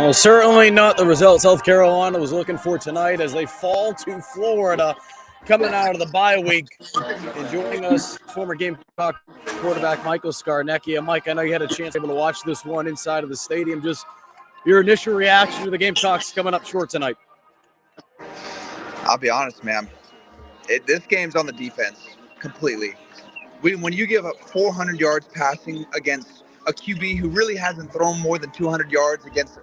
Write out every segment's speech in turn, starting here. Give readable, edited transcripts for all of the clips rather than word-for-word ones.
Well, certainly not the result South Carolina was looking for tonight as they fall to Florida coming out of the bye week. And joining us, former Gamecock quarterback Michael Scarnecchia. Mike, I know you had a chance to watch this one inside of the stadium. Just your initial reaction to the Gamecocks coming up short tonight. I'll be honest, man. This game's on the defense completely. When you give up 400 yards passing against a QB who really hasn't thrown more than 200 yards against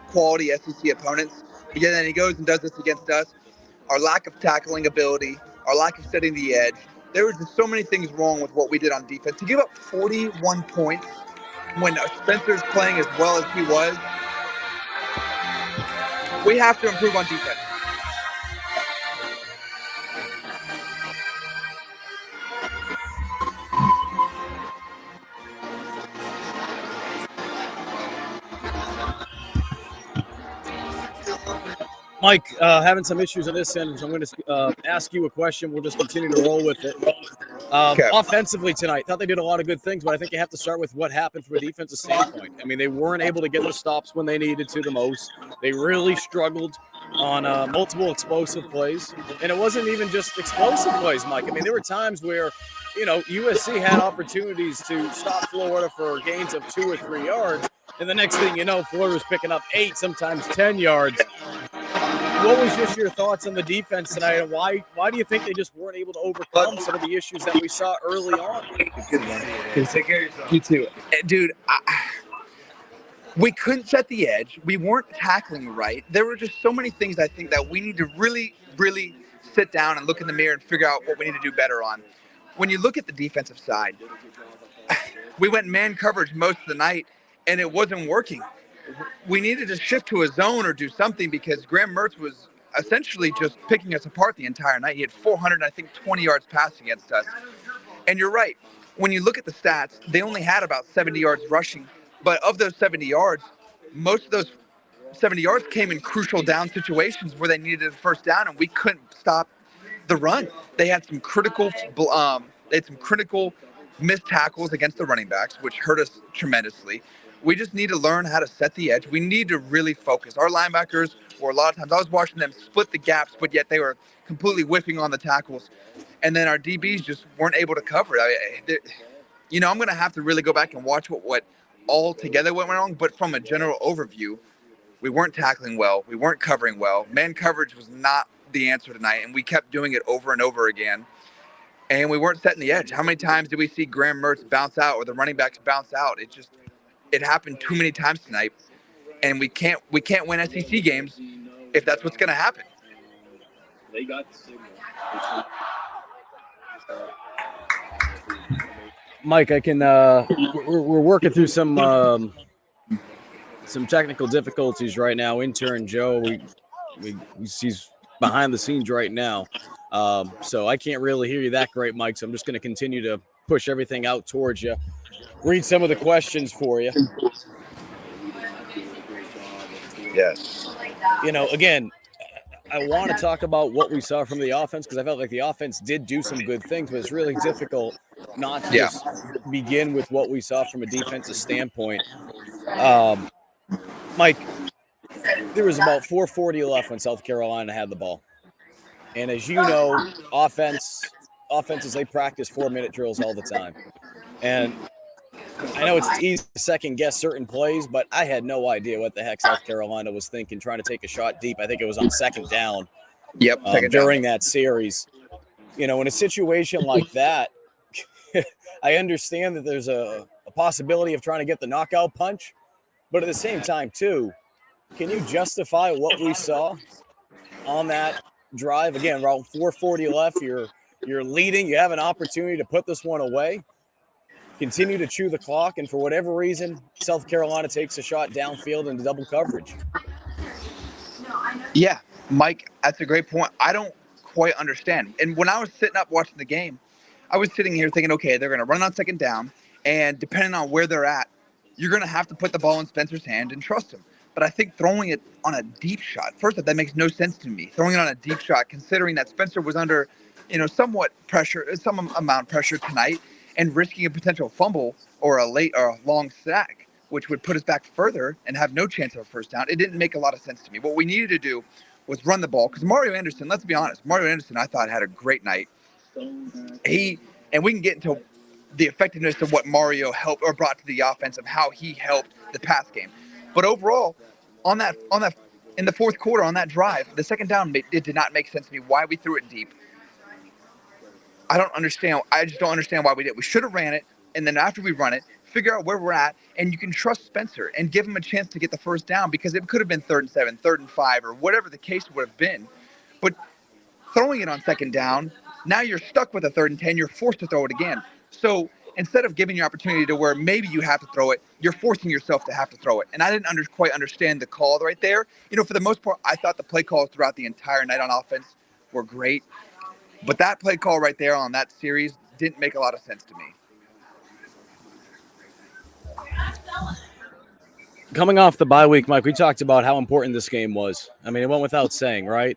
quality SEC opponents, but then he goes and does this against us, our lack of tackling ability, our lack of setting the edge, there was just so many things wrong with what we did on defense. To give up 41 points when Spencer's playing as well as he was, we have to improve on defense. Mike, having some issues on this end, so I'm going to ask you a question. We'll just continue to roll with it. Okay. Offensively tonight, thought they did a lot of good things, but I think you have to start with what happened from a defensive standpoint. I mean, they weren't able to get the stops when they needed to the most. They really struggled on multiple explosive plays, and it wasn't even just explosive plays, Mike. I mean, there were times where, USC had opportunities to stop Florida for gains of 2 or 3 yards, and the next thing you know, Florida was picking up 8, sometimes 10 yards. What was just your thoughts on the defense tonight, and why do you think they just weren't able to overcome some of the issues that we saw early on? Good one. Take care of yourself. You too. Dude, we couldn't set the edge. We weren't tackling right. There were just so many things I think that we need to really, really sit down and look in the mirror and figure out what we need to do better on. When you look at the defensive side, we went man coverage most of the night, and it wasn't working. We needed to shift to a zone or do something because Graham Mertz was essentially just picking us apart the entire night. He had 420 yards passing against us. And you're right. When you look at the stats, they only had about 70 yards rushing. But of those 70 yards, most of those 70 yards came in crucial down situations where they needed a first down, and we couldn't stop the run. They had some critical missed tackles against the running backs, which hurt us tremendously. We just need to learn how to set the edge. We need to really focus. Our linebackers were a lot of times, I was watching them split the gaps, but yet they were completely whiffing on the tackles. And then our DBs just weren't able to cover it. I'm going to have to really go back and watch what all together went wrong. But from a general overview, we weren't tackling well. We weren't covering well. Man coverage was not the answer tonight, and we kept doing it over and over again. And we weren't setting the edge. How many times did we see Graham Mertz bounce out or the running backs bounce out? It happened too many times tonight, and we can't win SEC games if that's what's going to happen. They got the signal. Mike, I can. We're working through some technical difficulties right now. Intern Joe, he's behind the scenes right now, so I can't really hear you that great, Mike. So I'm just going to continue to push everything out towards you. Read some of the questions for you. Yes. Again, I want to talk about what we saw from the offense because I felt like the offense did do some good things, but it's really difficult not to just begin with what we saw from a defensive standpoint. Mike, there was about 4:40 left when South Carolina had the ball. And as you know, offenses, they practice 4-minute drills all the time. And I know it's easy to second-guess certain plays, but I had no idea what the heck South Carolina was thinking, trying to take a shot deep. I think it was on second down. During that series. In a situation like that, I understand that there's a possibility of trying to get the knockout punch, but at the same time, too, can you justify what we saw on that drive? Again, around 4:40 left, you're leading. You have an opportunity to put this one away. Continue to chew the clock, and for whatever reason, South Carolina takes a shot downfield into double coverage. Yeah, Mike, that's a great point. I don't quite understand. And when I was sitting up watching the game, I was sitting here thinking, okay, they're going to run on second down, and depending on where they're at, you're going to have to put the ball in Spencer's hand and trust him. But I think throwing it on a deep shot, first off, that makes no sense to me. Throwing it on a deep shot, considering that Spencer was under, somewhat pressure, some amount of pressure tonight, and risking a potential fumble or a late or a long sack which would put us back further and have no chance of a first down. It didn't make a lot of sense to me. What we needed to do was run the ball, because Mario Anderson, let's be honest, Mario Anderson I thought had a great night. And we can get into the effectiveness of what Mario helped or brought to the offense of how he helped the pass game. But overall, on that in the fourth quarter on that drive, the second down, it did not make sense to me why we threw it deep. I just don't understand why we did. We should have ran it, and then after we run it, figure out where we're at, and you can trust Spencer and give him a chance to get the first down, because it could have been 3rd and 7, 3rd and 5, or whatever the case would have been. But throwing it on second down, now you're stuck with a 3rd and 10. You're forced to throw it again. So instead of giving you opportunity to where maybe you have to throw it, you're forcing yourself to have to throw it. And I didn't quite understand the call right there. For the most part, I thought the play calls throughout the entire night on offense were great. But that play call right there on that series didn't make a lot of sense to me. Coming off the bye week, Mike, we talked about how important this game was. I mean, it went without saying, right?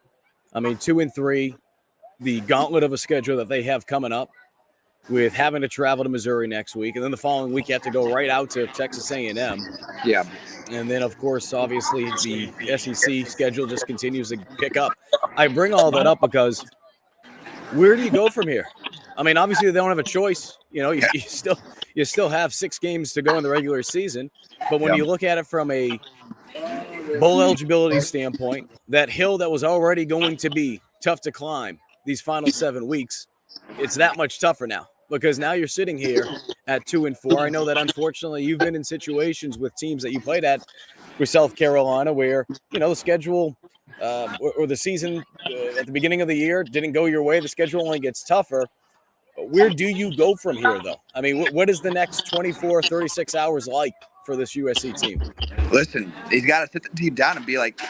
I mean, 2-3, the gauntlet of a schedule that they have coming up, with having to travel to Missouri next week, and then the following week you have to go right out to Texas A&M. Yeah. And then, of course, obviously the SEC schedule just continues to pick up. I bring all that up because where do you go from here? I mean, obviously they don't have a choice. You still have 6 games to go in the regular season. But when you look at it from a bowl eligibility standpoint, that hill that was already going to be tough to climb these final 7 weeks, it's that much tougher now, because now you're sitting here at 2-4. I know that unfortunately you've been in situations with teams that you played at with South Carolina where, the schedule or the season at the beginning of the year didn't go your way. The schedule only gets tougher. Where do you go from here, though? I mean, what is the next 24, 36 hours like for this USC team? Listen, he's got to sit the team down and be like,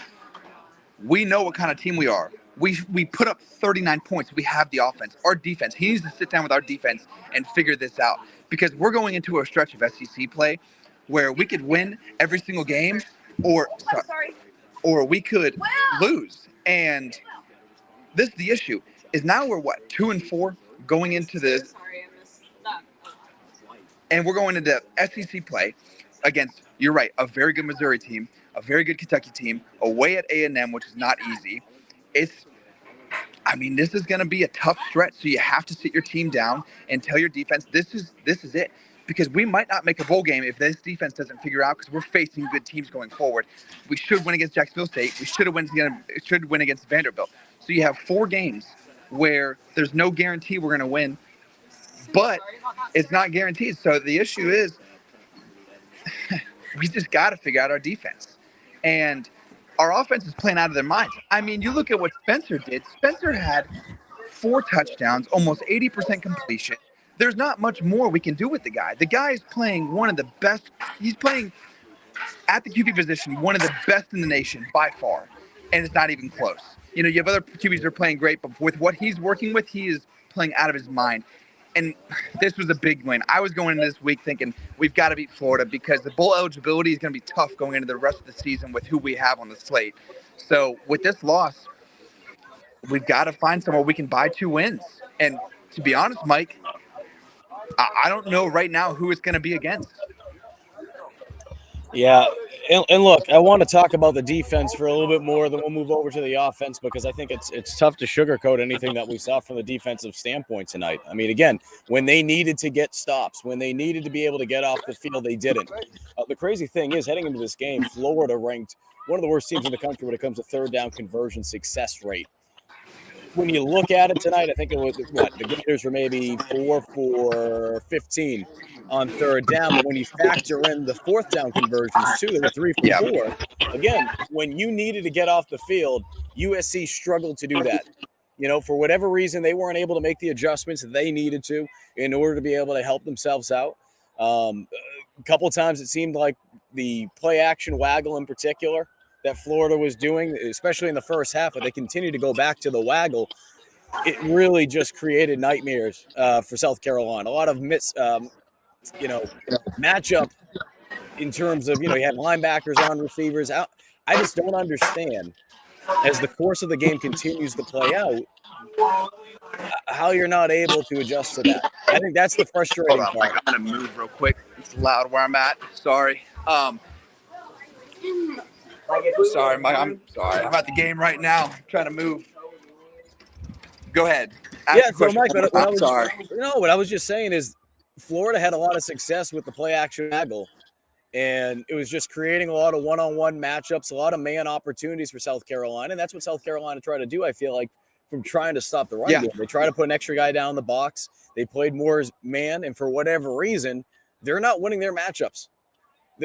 we know what kind of team we are. We put up 39 points. We have the offense. Our defense, he needs to sit down with our defense and figure this out, because we're going into a stretch of SEC play where we could win every single game or we could lose. And this is the issue, is now we're 2-4 going into this. And we're going into SEC play against, you're right, a very good Missouri team, a very good Kentucky team, away at A&M, which is not easy. This is going to be a tough stretch. So you have to sit your team down and tell your defense, this is it. Because we might not make a bowl game if this defense doesn't figure out, because we're facing good teams going forward. We should win against Jacksonville State. We should win against Vanderbilt. So you have 4 games where there's no guarantee we're going to win, but it's not guaranteed. So the issue is we just got to figure out our defense. And our offense is playing out of their minds. I mean, you look at what Spencer did. Spencer had 4 touchdowns, almost 80% completion. There's not much more we can do with the guy. The guy is playing one of the best. He's playing at the QB position, one of the best in the nation by far. And it's not even close. You have other QBs that are playing great, but with what he's working with, he is playing out of his mind. And this was a big win. I was going into this week thinking we've got to beat Florida, because the bowl eligibility is going to be tough going into the rest of the season with who we have on the slate. So with this loss, we've got to find somewhere we can buy 2 wins. And to be honest, Mike, I don't know right now who it's going to be against. Yeah, and look, I want to talk about the defense for a little bit more, then we'll move over to the offense, because I think it's tough to sugarcoat anything that we saw from the defensive standpoint tonight. I mean, again, when they needed to get stops, when they needed to be able to get off the field, they didn't. The crazy thing is, heading into this game, Florida ranked one of the worst teams in the country when it comes to 3rd down conversion success rate. When you look at it tonight, I think it was the Gators were maybe 4 for 15 on 3rd down. But when you factor in the 4th down conversions too, they were 3 for 4. Again, when you needed to get off the field, USC struggled to do that. For whatever reason, they weren't able to make the adjustments that they needed to in order to be able to help themselves out. A couple of times it seemed like the play action waggle in particular that Florida was doing, especially in the first half, but they continued to go back to the waggle. It really just created nightmares for South Carolina. A lot of matchup in terms of, you had linebackers on receivers. I just don't understand, as the course of the game continues to play out, how you're not able to adjust to that. I think that's the frustrating part. I'm going to move real quick. It's loud where I'm at. Sorry. Sorry, I'm sorry. I'm at the game right now. I'm trying to move. Go ahead. Ask Yeah, the so question Mike, one more time. Sorry. what I was just saying is Florida had a lot of success with the play action angle, and it was just creating a lot of one-on-one matchups, a lot of man opportunities for South Carolina, and that's what South Carolina tried to do, I feel like, from trying to stop the run Yeah. game. They try to put an extra guy down in the box. They played more as man, and for whatever reason, they're not winning their matchups.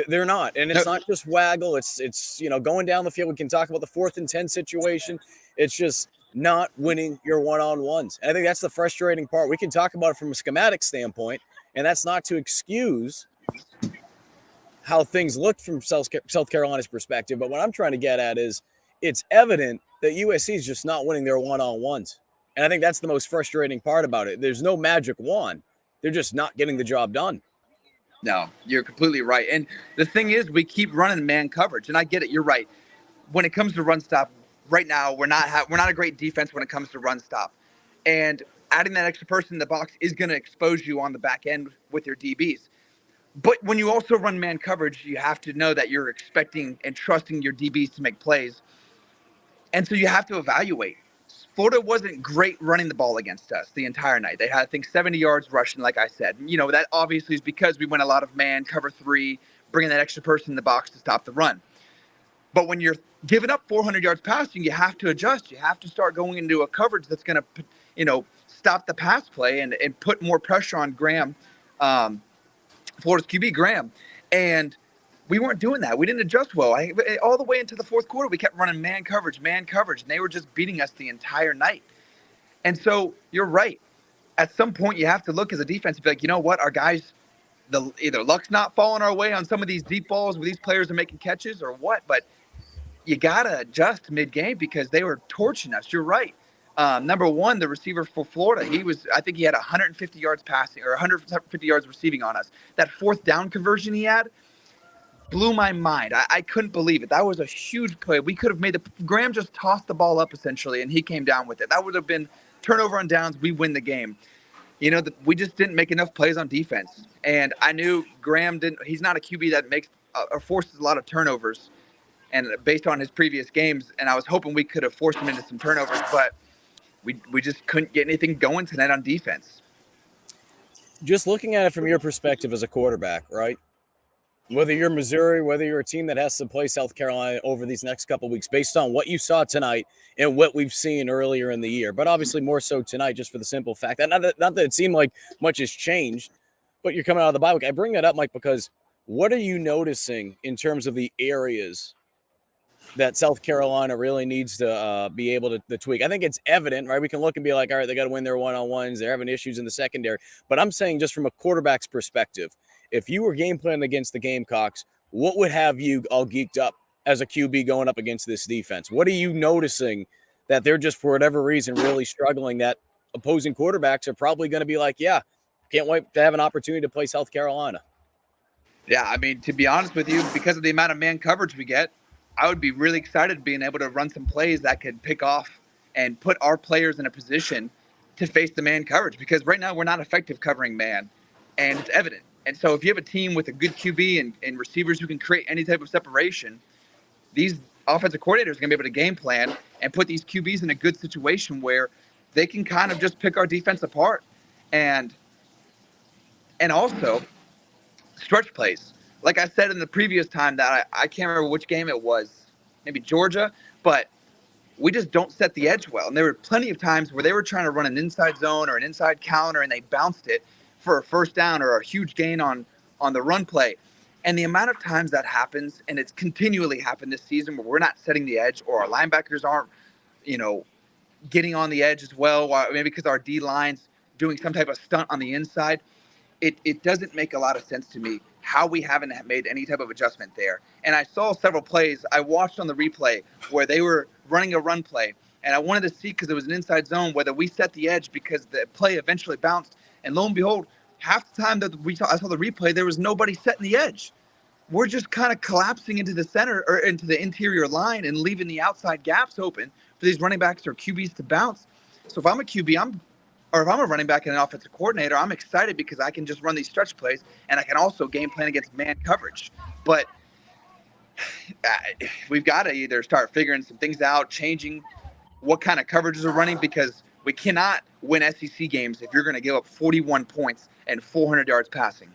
They're not, and it's not just waggle. It's going down the field. We can talk about the 4th and 10 situation. It's just not winning your one-on-ones. And I think that's the frustrating part. We can talk about it from a schematic standpoint, and that's not to excuse how things looked from South Carolina's perspective. But what I'm trying to get at is it's evident that USC is just not winning their one-on-ones. And I think that's the most frustrating part about it. There's no magic wand. They're just not getting the job done. No, you're completely right. And the thing is, we keep running man coverage, and I get it. You're right. When it comes to run stop, right now we're not a great defense when it comes to run stop, and adding that extra person in the box is going to expose you on the back end with your DBs. But when you also run man coverage, you have to know that you're expecting and trusting your DBs to make plays, and so you have to evaluate. Florida wasn't great running the ball against us the entire night. They had, I think, 70 yards rushing, like I said. That obviously is because we went a lot of man, cover 3, bringing that extra person in the box to stop the run. But when you're giving up 400 yards passing, you have to adjust. You have to start going into a coverage that's going to, stop the pass play and put more pressure on Graham, Florida's QB, Graham. And we weren't doing that. We didn't adjust well. All the way into the 4th quarter, we kept running man coverage, and they were just beating us the entire night. And so you're right. At some point, you have to look as a defense and be like, you know what, our guys, either luck's not falling our way on some of these deep balls where these players are making catches or what, but you got to adjust mid-game because they were torching us. You're right. Number 1, the receiver for Florida, I think he had 150 yards passing or 150 yards receiving on us. That 4th down conversion he had blew my mind. I couldn't believe it. That was a huge play. We could have made Graham just tossed the ball up essentially, and he came down with it. That would have been turnover on downs. We win the game. We just didn't make enough plays on defense. And I knew Graham he's not a QB that makes or forces a lot of turnovers. And based on his previous games, and I was hoping we could have forced him into some turnovers, but we just couldn't get anything going tonight on defense. Just looking at it from your perspective as a quarterback, right? Whether you're Missouri, whether you're a team that has to play South Carolina over these next couple of weeks, based on what you saw tonight and what we've seen earlier in the year, but obviously more so tonight, just for the simple fact that not that it seemed like much has changed, but you're coming out of the bye week. I bring that up, Mike, because what are you noticing in terms of the areas that South Carolina really needs to be able to tweak? I think it's evident, right? We can look and be like, all right, they got to win their one-on-ones. They're having issues in the secondary. But I'm saying just from a quarterback's perspective, if you were game planning against the Gamecocks, what would have you all geeked up as a QB going up against this defense? What are you noticing that they're just, for whatever reason, really struggling, that opposing quarterbacks are probably going to be like, yeah, can't wait to have an opportunity to play South Carolina? Yeah, I mean, to be honest with you, because of the amount of man coverage we get, I would be really excited being able to run some plays that could pick off and put our players in a position to face the man coverage, because right now we're not effective covering man, and it's evident. And so if you have a team with a good QB and receivers who can create any type of separation, these offensive coordinators are going to be able to game plan and put these QBs in a good situation where they can kind of just pick our defense apart. And also stretch plays. Like I said in the previous time that I can't remember which game it was, maybe Georgia, but we just don't set the edge well. And there were plenty of times where they were trying to run an inside zone or an inside counter and they bounced it for a first down or a huge gain on the run play. And the amount of times that happens, and it's continually happened this season, where we're not setting the edge or our linebackers aren't, getting on the edge as well, maybe because our D-line's doing some type of stunt on the inside. It doesn't make a lot of sense to me how we haven't made any type of adjustment there. And I saw several plays I watched on the replay where they were running a run play, and I wanted to see, because it was an inside zone, whether we set the edge, because the play eventually bounced. And lo and behold, half the time that I saw the replay, there was nobody setting the edge. We're just kind of collapsing into the center or into the interior line and leaving the outside gaps open for these running backs or QBs to bounce. So if I'm a QB, I'm or if I'm a running back and an offensive coordinator, I'm excited because I can just run these stretch plays and I can also game plan against man coverage. But we've got to either start figuring some things out, changing what kind of coverages are running, because we cannot win SEC games if you're going to give up 41 points and 400 yards passing.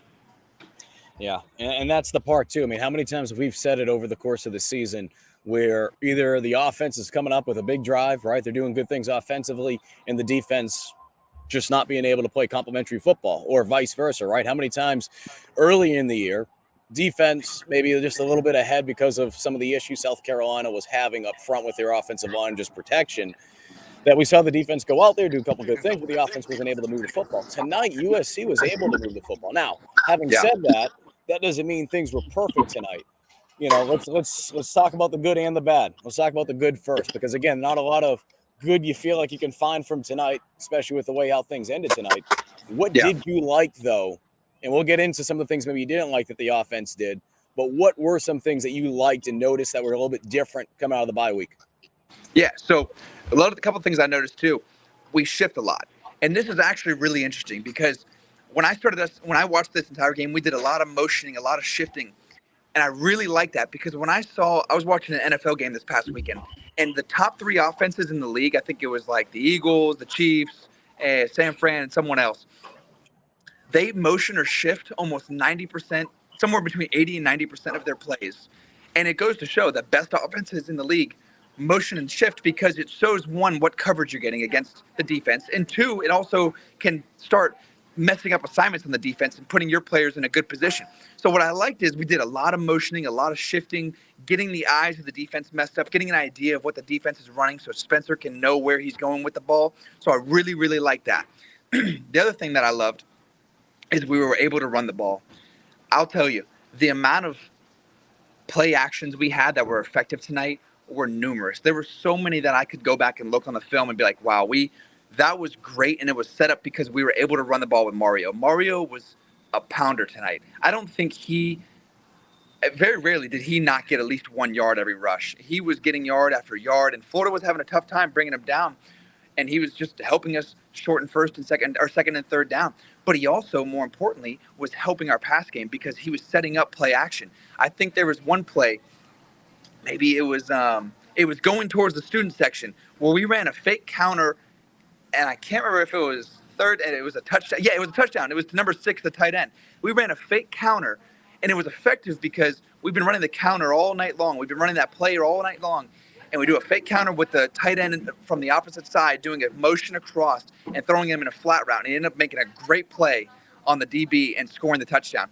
Yeah, and that's the part too. I mean, how many times have we said it over the course of the season where either the offense is coming up with a big drive, right? They're doing good things offensively, and the defense just not being able to play complementary football, or vice versa, right? How many times early in the year, defense maybe just a little bit ahead because of some of the issues South Carolina was having up front with their offensive line, just protection, that we saw the defense go out there, do a couple good things, but the offense wasn't able to move the football. Tonight, USC was able to move the football. Now, having said that, that doesn't mean things were perfect tonight. You know, let's talk about the good and the bad. Let's talk about the good first, because again, not a lot of good you feel like you can find from tonight, especially with the way how things ended tonight. What did you like though? And we'll get into some of the things maybe you didn't like that the offense did, but what were some things that you liked and noticed that were a little bit different coming out of the bye week? Yeah, so a couple of things I noticed too. We shift a lot, and this is actually really interesting because when I watched this entire game, we did a lot of motioning, a lot of shifting, and I really like that because I was watching an NFL game this past weekend, and the top 3 offenses in the league, I think it was like the Eagles, the Chiefs, San Fran, and someone else. They motion or shift almost 90%, somewhere between 80 and 90% of their plays. And it goes to show that best offenses in the league motion and shift because it shows, one, what coverage you're getting against the defense, and two, it also can start messing up assignments on the defense and putting your players in a good position. So what I liked is we did a lot of motioning, a lot of shifting, getting the eyes of the defense messed up, getting an idea of what the defense is running so Spencer can know where he's going with the ball. So I really, really like that. The other thing that I loved is we were able to run the ball. I'll tell you, the amount of play actions we had that were effective tonight were numerous. There were so many that I could go back and look on the film and be like, wow, that was great, and it was set up because we were able to run the ball with Mario. Mario was a pounder tonight. I don't think very rarely did he not get at least 1 yard every rush. He was getting yard after yard, and Florida was having a tough time bringing him down, and he was just helping us shorten second and third down. But he also, more importantly, was helping our pass game because he was setting up play action. I think there was one play, maybe it was going towards the student section, where we ran a fake counter, and I can't remember if it was third and it was a touchdown. Yeah, it was a touchdown. It was to number 6, the tight end. We ran a fake counter, and it was effective because we've been running the counter all night long. We've been running that play all night long. And we do a fake counter with the tight end from the opposite side, doing a motion across and throwing him in a flat route. And he ended up making a great play on the DB and scoring the touchdown.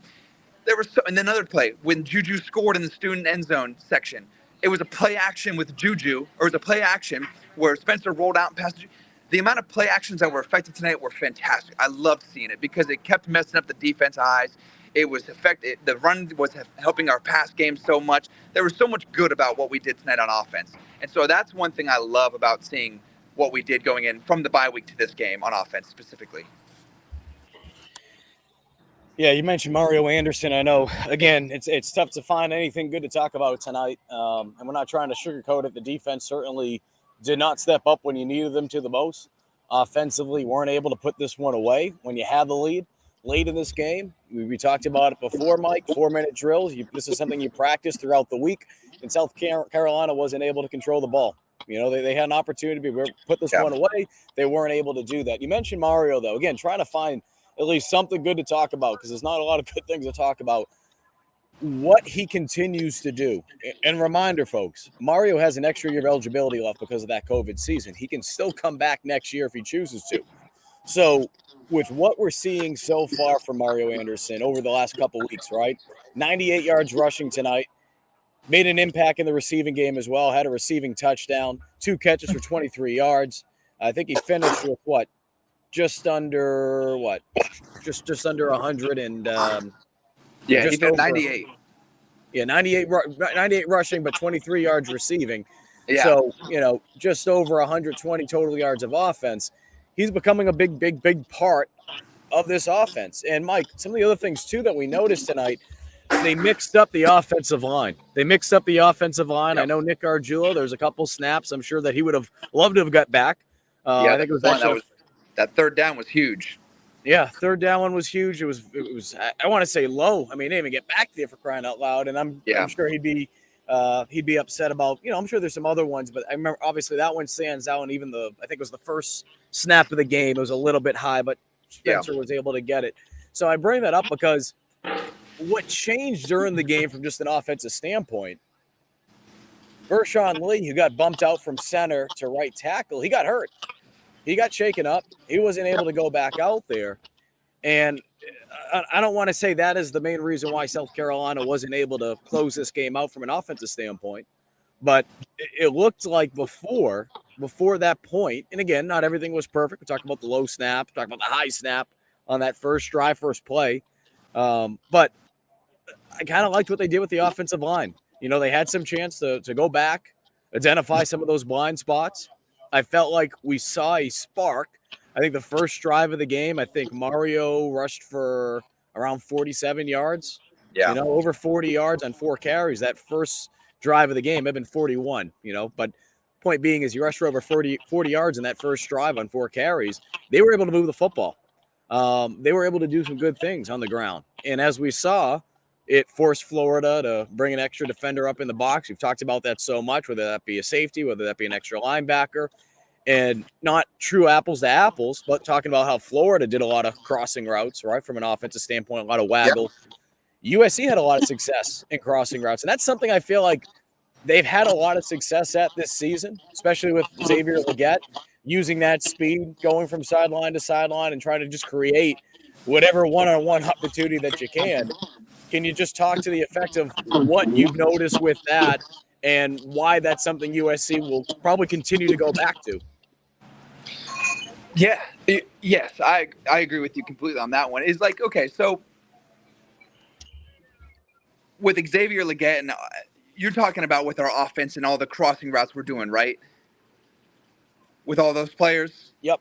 And then another play, when Juju scored in the student end zone section, it was a play action with Juju, or it was a play action where Spencer rolled out and passed Juju. The amount of play actions that were effective tonight were fantastic. I loved seeing it because it kept messing up the defense eyes. It was effective. The run was helping our pass game so much. There was so much good about what we did tonight on offense. And so that's one thing I love about seeing what we did going in from the bye week to this game on offense specifically. Yeah, you mentioned Mario Anderson. I know, again, it's tough to find anything good to talk about tonight, and we're not trying to sugarcoat it. The defense certainly did not step up when you needed them to the most. Offensively, weren't able to put this one away when you had the lead late in this game. We talked about it before, Mike, 4-minute drills. This is something you practice throughout the week, and South Carolina wasn't able to control the ball. You know, they had an opportunity to put this one away. They weren't able to do that. You mentioned Mario, though. Again, trying to find at least something good to talk about, because there's not a lot of good things to talk about. What he continues to do. And reminder, folks, Mario has an extra year of eligibility left because of that COVID season. He can still come back next year if he chooses to. So with what we're seeing so far from Mario Anderson over the last couple of weeks, right? 98 yards rushing tonight. Made an impact in the receiving game as well. Had a receiving touchdown. 2 catches for 23 yards. I think he finished with just under 100 and he did 98. Yeah, 98 rushing, but 23 yards receiving. Yeah. So, just over 120 total yards of offense. He's becoming a big part of this offense. And, Mike, some of the other things, too, that we noticed tonight, they mixed up the offensive line. Yep. I know Nick Argula, there's a couple snaps I'm sure that he would have loved to have got back. I think it was That third down was huge. Yeah, third down one was huge. It was I want to say low. I mean, he didn't even get back there for crying out loud. And I'm sure he'd be upset about, I'm sure there's some other ones, but I remember obviously that one stands out. And even I think it was the first snap of the game. It was a little bit high, but Spencer was able to get it. So I bring that up because what changed during the game from just an offensive standpoint, Vershawn Lee, who got bumped out from center to right tackle, he got hurt. He got shaken up. He wasn't able to go back out there. And I don't want to say that is the main reason why South Carolina wasn't able to close this game out from an offensive standpoint. But it looked like before that point, and again, not everything was perfect. We're talking about the low snap, talking about the high snap on that first drive, first play. But I kind of liked what they did with the offensive line. They had some chance to go back, identify some of those blind spots. I felt like we saw a spark. I think the first drive of the game, I think Mario rushed for around 47 yards. Yeah. Over 40 yards on 4 carries. That first drive of the game had been 41, But point being is you rushed for over 40 yards in that first drive on 4 carries. They were able to move the football. They were able to do some good things on the ground. And as we saw, it forced Florida to bring an extra defender up in the box. We've talked about that so much, whether that be a safety, whether that be an extra linebacker. And not true apples to apples, but talking about how Florida did a lot of crossing routes, right, from an offensive standpoint, a lot of waggle. Yep. USC had a lot of success in crossing routes, and that's something I feel like they've had a lot of success at this season, especially with Xavier Leggett, using that speed, going from sideline to sideline and trying to just create whatever one-on-one opportunity that you can. Can you just talk to the effect of what you've noticed with that and why that's something USC will probably continue to go back to? Yeah. Yes, I agree with you completely on that one. It's like, okay, so with Xavier Leggett, and you're talking about with our offense and all the crossing routes we're doing, right? With all those players? Yep.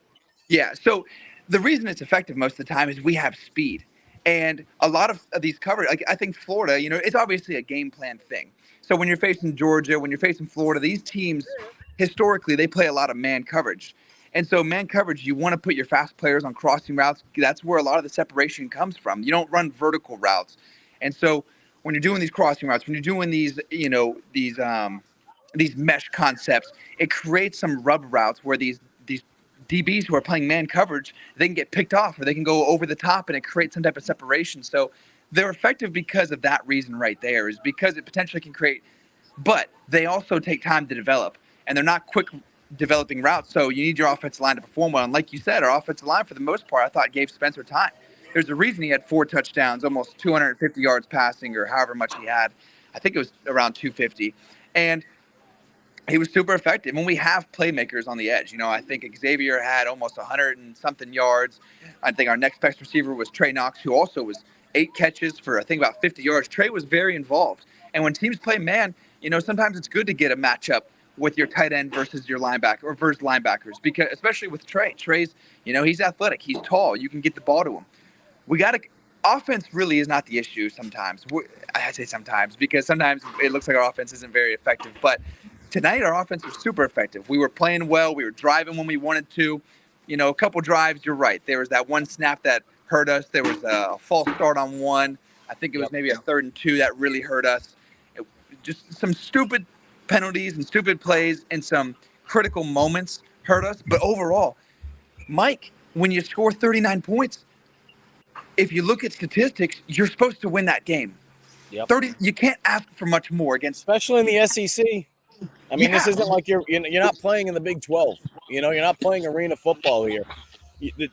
Yeah, so the reason it's effective most of the time is we have speed. And a lot of these coverage, like I think Florida, it's obviously a game plan thing. So when you're facing Georgia, when you're facing Florida, these teams, historically, they play a lot of man coverage. And so man coverage, you want to put your fast players on crossing routes. That's where a lot of the separation comes from. You don't run vertical routes. And so when you're doing these crossing routes, when you're doing these, these mesh concepts, it creates some rub routes where these DBs who are playing man coverage, they can get picked off or they can go over the top and it creates some type of separation. So they're effective because of that reason right there, is because it potentially can create, but they also take time to develop and they're not quick developing routes. So you need your offensive line to perform well. And like you said, our offensive line, for the most part, I thought gave Spencer time. There's a reason he had 4 touchdowns, almost 250 yards passing or however much he had. I think it was around 250. And he was super effective. When we have playmakers on the edge, I think Xavier had almost 100 and something yards. I think our next best receiver was Trey Knox, who also was 8 catches for, I think, about 50 yards. Trey was very involved. And when teams play man, sometimes it's good to get a matchup with your tight end versus your linebacker or versus linebackers, because especially with Trey. Trey's, he's athletic. He's tall. You can get the ball to him. Offense really is not the issue sometimes. I say sometimes because sometimes it looks like our offense isn't very effective. But tonight, our offense was super effective. We were playing well. We were driving when we wanted to. A couple drives, you're right. There was that one snap that hurt us. There was a false start on one. I think it was maybe a 3rd and 2 that really hurt us. Just some stupid penalties and stupid plays and some critical moments hurt us. But overall, Mike, when you score 39 points, if you look at statistics, you're supposed to win that game. Yep. 30. You can't ask for much more against, especially in the SEC. I mean, This isn't like you're not playing in the Big 12. You're not playing arena football here.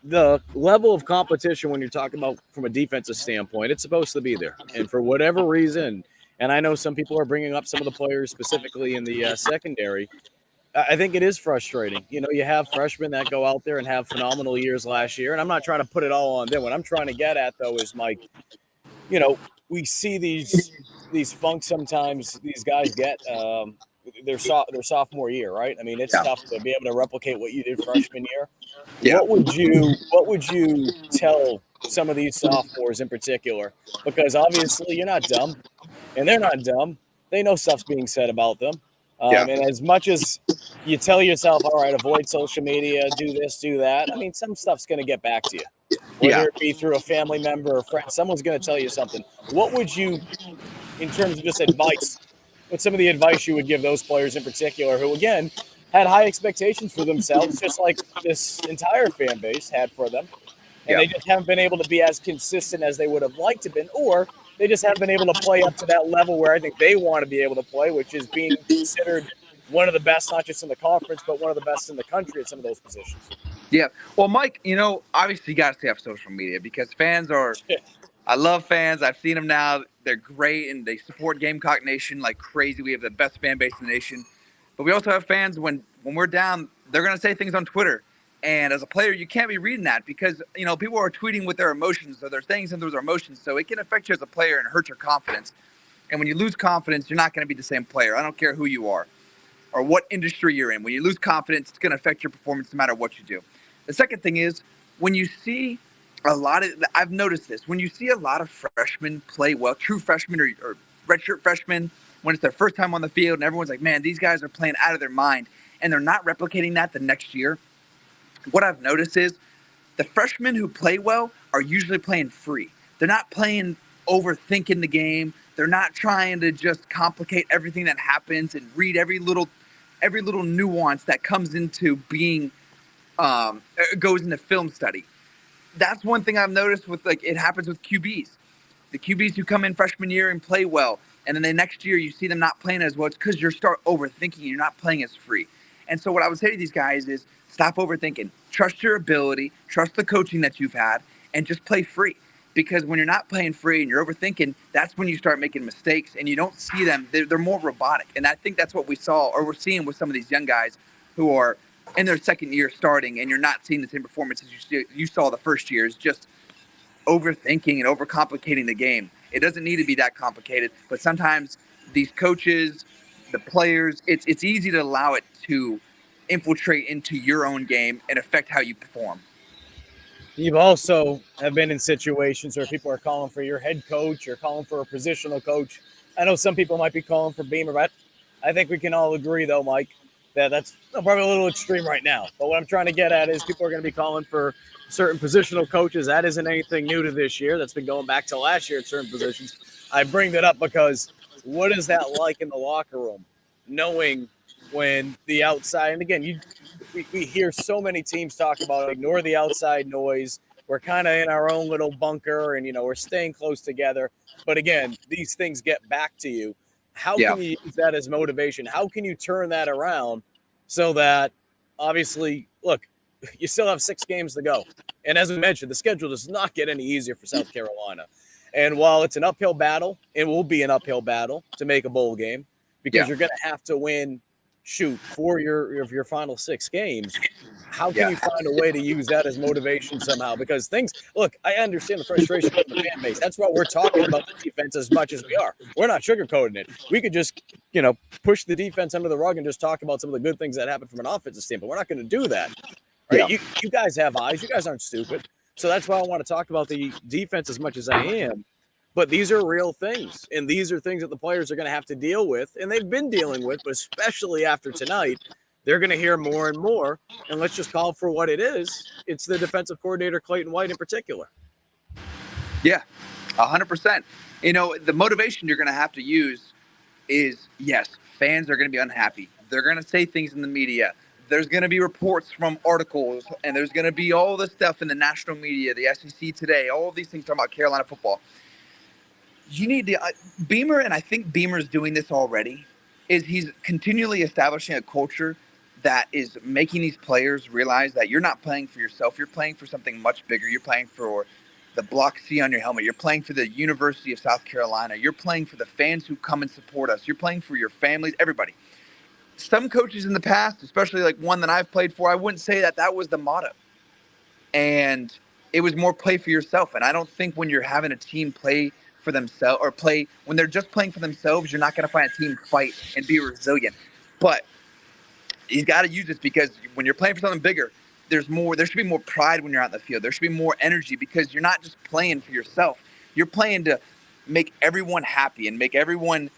The level of competition when you're talking about from a defensive standpoint, it's supposed to be there. And for whatever reason, and I know some people are bringing up some of the players specifically in the secondary, I think it is frustrating. You have freshmen that go out there and have phenomenal years last year, and I'm not trying to put it all on them. What I'm trying to get at, though, is, Mike, we see these funks sometimes these guys get their sophomore year, right? I mean, it's tough to be able to replicate what you did freshman year. Yeah. What would you tell some of these sophomores in particular? Because obviously you're not dumb, and they're not dumb. They know stuff's being said about them. And as much as you tell yourself, all right, avoid social media, do this, do that, I mean, some stuff's going to get back to you, whether it be through a family member or friend. Someone's going to tell you something. What would you, in terms of just advice, what's some of the advice you would give those players in particular who, again, had high expectations for themselves, just like this entire fan base had for them, and they just haven't been able to be as consistent as they would have liked to been, or they just haven't been able to play up to that level where I think they want to be able to play, which is being considered one of the best, not just in the conference, but one of the best in the country at some of those positions. Yeah. Well, Mike, obviously you got to stay off social media because fans are – I love fans. I've seen them now. They're great, and they support Gamecock Nation like crazy. We have the best fan base in the nation. But we also have fans when we're down, they're going to say things on Twitter. And as a player, you can't be reading that because, people are tweeting with their emotions, so they're saying something with their emotions. So it can affect you as a player and hurt your confidence. And when you lose confidence, you're not going to be the same player. I don't care who you are or what industry you're in. When you lose confidence, it's going to affect your performance no matter what you do. The second thing is when you see I've noticed this, when you see a lot of freshmen play well, true freshmen or redshirt freshmen, when it's their first time on the field and everyone's like, man, these guys are playing out of their mind, and they're not replicating that the next year, what I've noticed is the freshmen who play well are usually playing free. They're not playing overthinking the game. They're not trying to just complicate everything that happens and read every little nuance that comes into being goes into film study. That's one thing I've noticed with it happens with QBs. The QBs who come in freshman year and play well, and then the next year you see them not playing as well. It's because you start overthinking and you're not playing as free. And so what I would say to these guys is stop overthinking. Trust your ability, trust the coaching that you've had, and just play free. Because when you're not playing free and you're overthinking, that's when you start making mistakes and you don't see them. They're more robotic. And I think that's what we saw or we're seeing with some of these young guys who are in their second year starting, and you're not seeing the same performances you saw the first year. Is just overthinking and overcomplicating the game. It doesn't need to be that complicated, but sometimes these coaches, the players, it's easy to allow it to infiltrate into your own game and affect how you perform. You've also have been in situations where people are calling for your head coach or calling for a positional coach. I know some people might be calling for Beamer, but I think we can all agree, though, Mike, that's probably a little extreme right now. But what I'm trying to get at is people are going to be calling for certain positional coaches. That isn't anything new to this year. That's been going back to last year at certain positions. I bring that up because what is that like in the locker room, knowing when the outside, and again, we hear so many teams talk about ignore the outside noise. We're kind of in our own little bunker and, we're staying close together. But again, these things get back to you. How can you use that as motivation? How can you turn that around so that obviously, look, you still have 6 games to go. And as we mentioned, the schedule does not get any easier for South Carolina. And while it's an uphill battle, it will be an uphill battle to make a bowl game because you're going to have to win, 4 your final 6 games. How can you find a way to use that as motivation somehow? Because look, I understand the frustration of the fan base. That's why we're talking about the defense as much as we are. We're not sugarcoating it. We could just, push the defense under the rug and just talk about some of the good things that happen from an offensive standpoint. We're not going to do that. Right? Yeah. You guys have eyes. You guys aren't stupid. So that's why I want to talk about the defense as much as I am. But these are real things, and these are things that the players are going to have to deal with, and they've been dealing with, but especially after tonight, they're going to hear more and more, and let's just call it for what it is. It's the defensive coordinator, Clayton White, in particular. Yeah, 100%. The motivation you're going to have to use is, yes, fans are going to be unhappy. They're going to say things in the media. There's going to be reports from articles, and there's going to be all this stuff in the national media, the SEC Today, all of these things talking about Carolina football. You need to Beamer, and I think Beamer's doing this already, is he's continually establishing a culture that is making these players realize that you're not playing for yourself. You're playing for something much bigger. You're playing for the Block C on your helmet. You're playing for the University of South Carolina. You're playing for the fans who come and support us. You're playing for your families, everybody. Some coaches in the past, especially like one that I've played for, I wouldn't say that was the motto. And it was more play for yourself. And I don't think when you're having a team play for themselves or play when they're just playing for themselves, you're not going to find a team fight and be resilient. But you got to use this because when you're playing for something bigger, there should be more pride when you're out in the field. There should be more energy because you're not just playing for yourself. You're playing to make everyone happy and make everyone,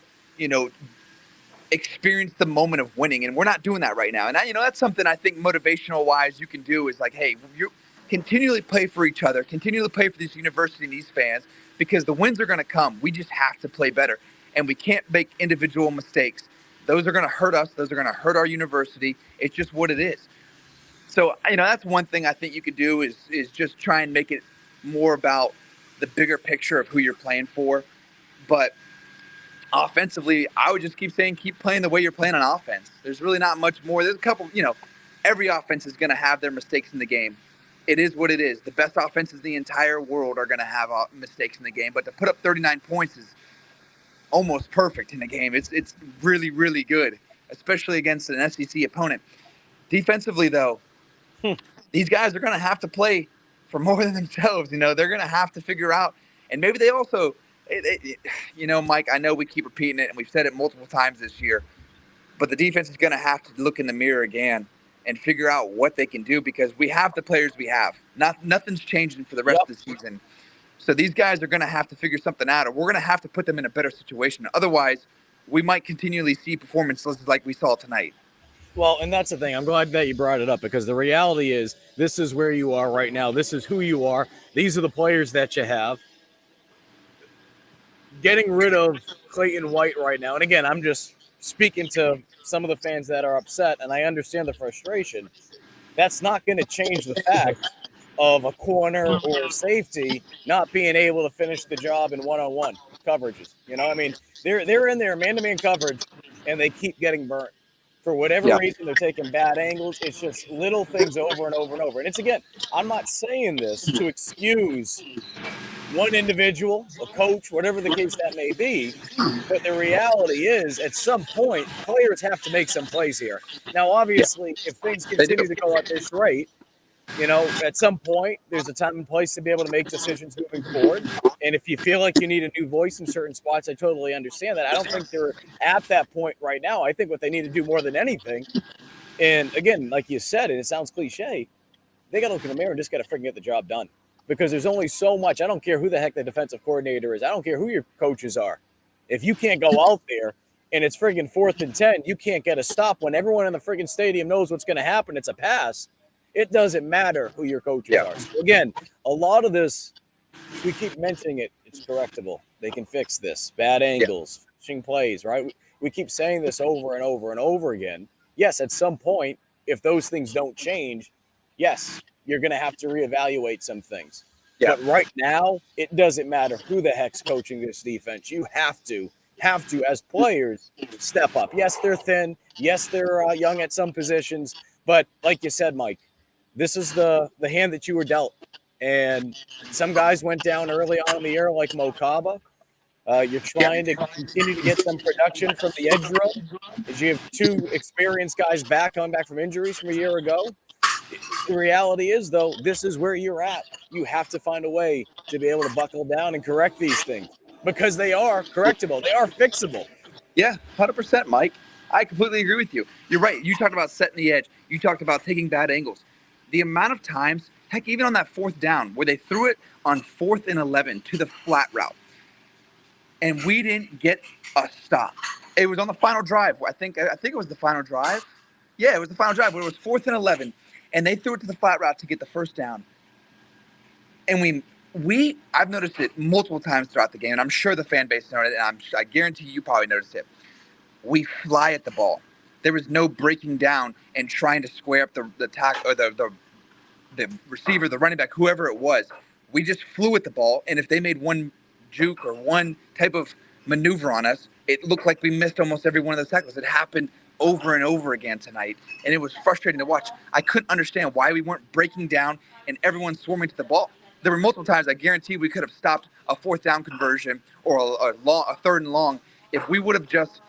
experience the moment of winning, and we're not doing that right now. And that's something I think motivational wise you can do is like, hey, you continually play for each other, continually play for this university and these fans, because the wins are going to come. We just have to play better, and we can't make individual mistakes. Those are going to hurt us. Those are going to hurt our university. It's just what it is. So that's one thing I think you could do is just try and make it more about the bigger picture of who you're playing for. But offensively, I would just keep saying, keep playing the way you're playing on offense. There's really not much more. There's a couple, every offense is going to have their mistakes in the game. It is what it is. The best offenses in the entire world are going to have mistakes in the game. But to put up 39 points is almost perfect in a game. It's really, really good, especially against an SEC opponent. Defensively, though, these guys are going to have to play for more than themselves. They're going to have to figure out, and maybe they also – Mike, I know we keep repeating it, and we've said it multiple times this year, but the defense is going to have to look in the mirror again and figure out what they can do, because we have the players we have. Nothing's changing for the rest of the season. So these guys are going to have to figure something out, or we're going to have to put them in a better situation. Otherwise, we might continually see performances like we saw tonight. Well, and that's the thing. I'm glad that you brought it up, because the reality is this is where you are right now. This is who you are. These are the players that you have. Getting rid of Clayton White right now, and again, I'm just speaking to some of the fans that are upset, and I understand the frustration. That's not going to change the fact of a corner or a safety not being able to finish the job in one-on-one coverages. They're in there man-to-man coverage, and they keep getting burnt. For whatever reason, they're taking bad angles. It's just little things over and over and over. And it's, again, I'm not saying this to excuse one individual, a coach, whatever the case that may be. But the reality is, at some point, players have to make some plays here. Now, obviously, if things continue to go at this rate, at some point, there's a time and place to be able to make decisions moving forward. And if you feel like you need a new voice in certain spots, I totally understand that. I don't think they're at that point right now. I think what they need to do more than anything, and again, like you said, and it sounds cliche, they got to look in the mirror and just got to freaking get the job done. Because there's only so much. I don't care who the heck the defensive coordinator is. I don't care who your coaches are. If you can't go out there and it's friggin' 4th and 10, you can't get a stop when everyone in the friggin' stadium knows what's going to happen. It's a pass. It doesn't matter who your coaches are. So again, a lot of this, we keep mentioning it. It's correctable. They can fix this. Bad angles, finishing plays, right? We keep saying this over and over and over again. Yes, at some point, if those things don't change, yes, you're going to have to reevaluate some things. But right now, it doesn't matter who the heck's coaching this defense. You have to, as players, step up. Yes, they're thin. Yes, they're young at some positions. But like you said, Mike, this is the hand that you were dealt. And some guys went down early on in the year like Mo Kaba. You're trying to continue to get some production from the edge row, as you have 2 experienced guys coming back from injuries from a year ago. The reality is, though, this is where you're at. You have to find a way to be able to buckle down and correct these things, because they are correctable. They are fixable. Yeah, 100%, Mike. I completely agree with you. You're right. You talked about setting the edge. You talked about taking bad angles. The amount of times, heck, even on that 4th down, where they threw it on 4th and 11 to the flat route, and we didn't get a stop. It was on the final drive. I think it was the final drive. Yeah, it was the final drive where it was 4th and 11, and they threw it to the flat route to get the first down. And I've noticed it multiple times throughout the game, and I'm sure the fan base noticed it, and I guarantee you probably noticed it. We fly at the ball. There was no breaking down and trying to square up the tackle or the receiver, the running back, whoever it was. We just flew at the ball, and if they made one juke or one type of maneuver on us, it looked like we missed almost every one of those tackles. It happened over and over again tonight, and it was frustrating to watch. I couldn't understand why we weren't breaking down and everyone swarming to the ball. There were multiple times I guarantee we could have stopped a 4th down conversion or a 3rd and long if we would have just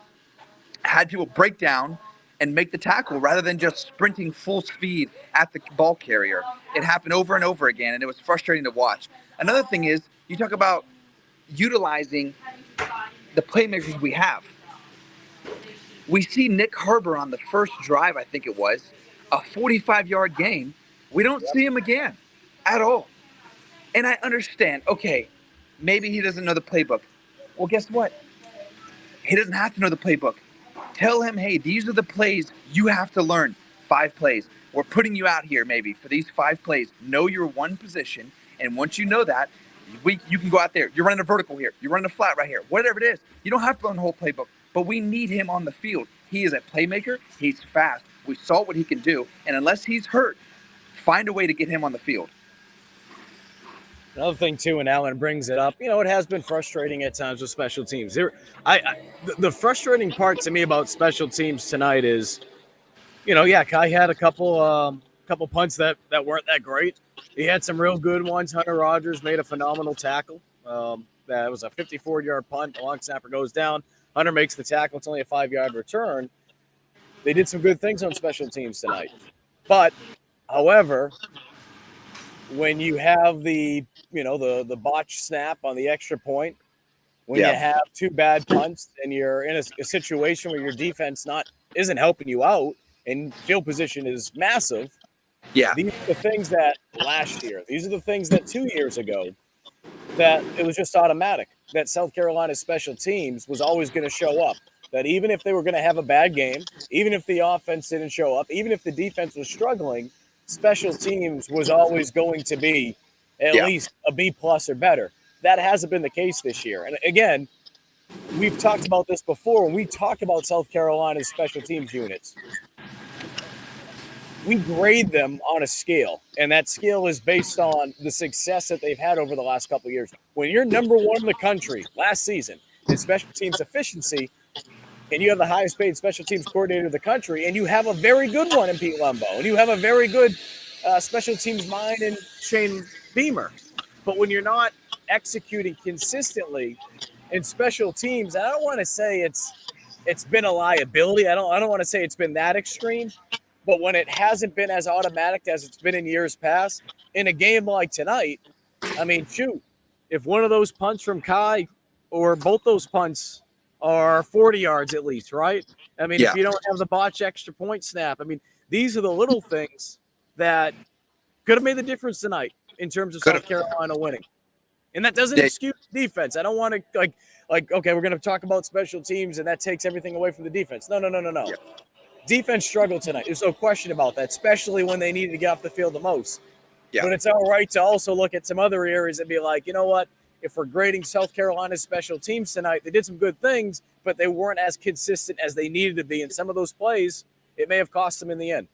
had people break down and make the tackle rather than just sprinting full speed at the ball carrier. It happened over and over again, and it was frustrating to watch. Another thing is, you talk about utilizing the playmakers we have. We see Nick Harbour on the first drive, I think it was, a 45-yard gain. We don't see him again at all. And I understand, okay, maybe he doesn't know the playbook. Well, guess what? He doesn't have to know the playbook. Tell him, hey, these are the plays you have to learn. 5 plays. We're putting you out here maybe for these 5 plays. Know your one position, and once you know that, you can go out there. You're running a vertical here. You're running a flat right here. Whatever it is. You don't have to learn the whole playbook, but we need him on the field. He is a playmaker. He's fast. We saw what he can do, and unless he's hurt, find a way to get him on the field. Another thing, too, and Alan brings it up, it has been frustrating at times with special teams. The frustrating part to me about special teams tonight is, Kai had a couple punts that weren't that great. He had some real good ones. Hunter Rogers made a phenomenal tackle. That was a 54-yard punt. The long snapper goes down. Hunter makes the tackle. It's only a 5-yard return. They did some good things on special teams tonight. But, however, when you have the botch snap on the extra point, when you have 2 bad punts and you're in a situation where your defense isn't helping you out and field position is massive, these are the things that last year, these are the things that 2 years ago, that it was just automatic, that South Carolina's special teams was always going to show up, that even if they were going to have a bad game, even if the offense didn't show up, even if the defense was struggling, special teams was always going to be at least a B+ or better. That hasn't been the case this year. And again, we've talked about this before. When we talk about South Carolina's special teams units, we grade them on a scale, and that scale is based on the success that they've had over the last couple of years. When you're number 1 in the country last season in special teams efficiency, and you have the highest paid special teams coordinator in the country, and you have a very good one in Pete Lumbo, and you have a very good special teams mind in Shane Beamer. But when you're not executing consistently in special teams, and I don't want to say it's been a liability. I don't want to say it's been that extreme, but when it hasn't been as automatic as it's been in years past, in a game like tonight, I mean, shoot, if one of those punts from Kai or both those punts are 40 yards at least, right? I mean, if you don't have the botch extra point snap, I mean, these are the little things that could have made the difference tonight in terms of South Carolina winning. And that doesn't excuse defense. I don't want to okay, we're going to talk about special teams and that takes everything away from the defense. No. Yeah. Defense struggled tonight. There's no question about that, especially when they needed to get off the field the most. Yeah. But it's all right to also look at some other areas and be like, you know what? If we're grading South Carolina's special teams tonight, they did some good things, but they weren't as consistent as they needed to be. In some of those plays, it may have cost them in the end.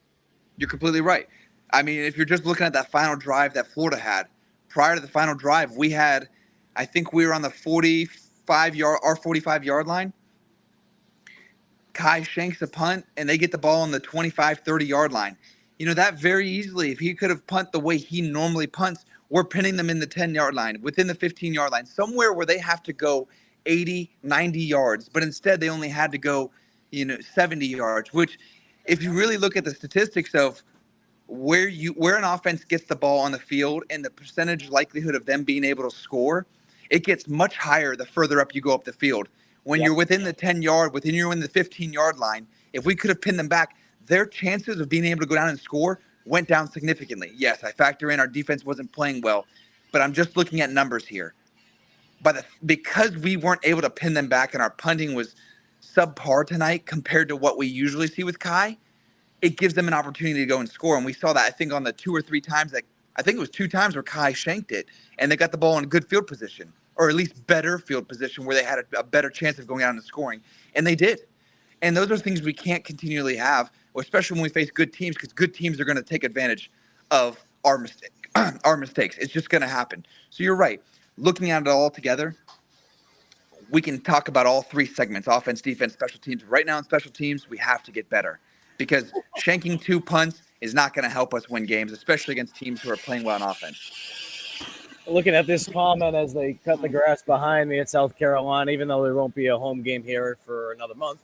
You're completely right. I mean, if you're just looking at that final drive that Florida had, prior to the final drive, I think we were on the 45-yard line. Kai shanks a punt, and they get the ball on the 25, 30-yard line. That very easily, if he could have punted the way he normally punts, we're pinning them in the 10-yard line, within the 15-yard line, somewhere where they have to go 80, 90 yards. But instead, they only had to go, 70 yards, which if you really look at the statistics of where an offense gets the ball on the field and the percentage likelihood of them being able to score, it gets much higher the further up you go up the field. When you're within the 10-yard, you're in the 15-yard line, if we could have pinned them back, their chances of being able to go down and score went down significantly. Yes, I factor in our defense wasn't playing well, but I'm just looking at numbers here. But because we weren't able to pin them back and our punting was subpar tonight compared to what we usually see with Kai, it gives them an opportunity to go and score. And we saw that, I think, on the 2 or 3 times I think it was 2 times where Kai shanked it and they got the ball in good field position, or at least better field position where they had a better chance of going out and scoring. And they did. And those are things we can't continually have, especially when we face good teams, because good teams are going to take advantage of our mistakes. It's just going to happen. So you're right. Looking at it all together, we can talk about all 3 segments, offense, defense, special teams. Right now in special teams, we have to get better because shanking 2 punts is not going to help us win games, especially against teams who are playing well on offense. Looking at this comment as they cut the grass behind me at South Carolina, even though there won't be a home game here for another month.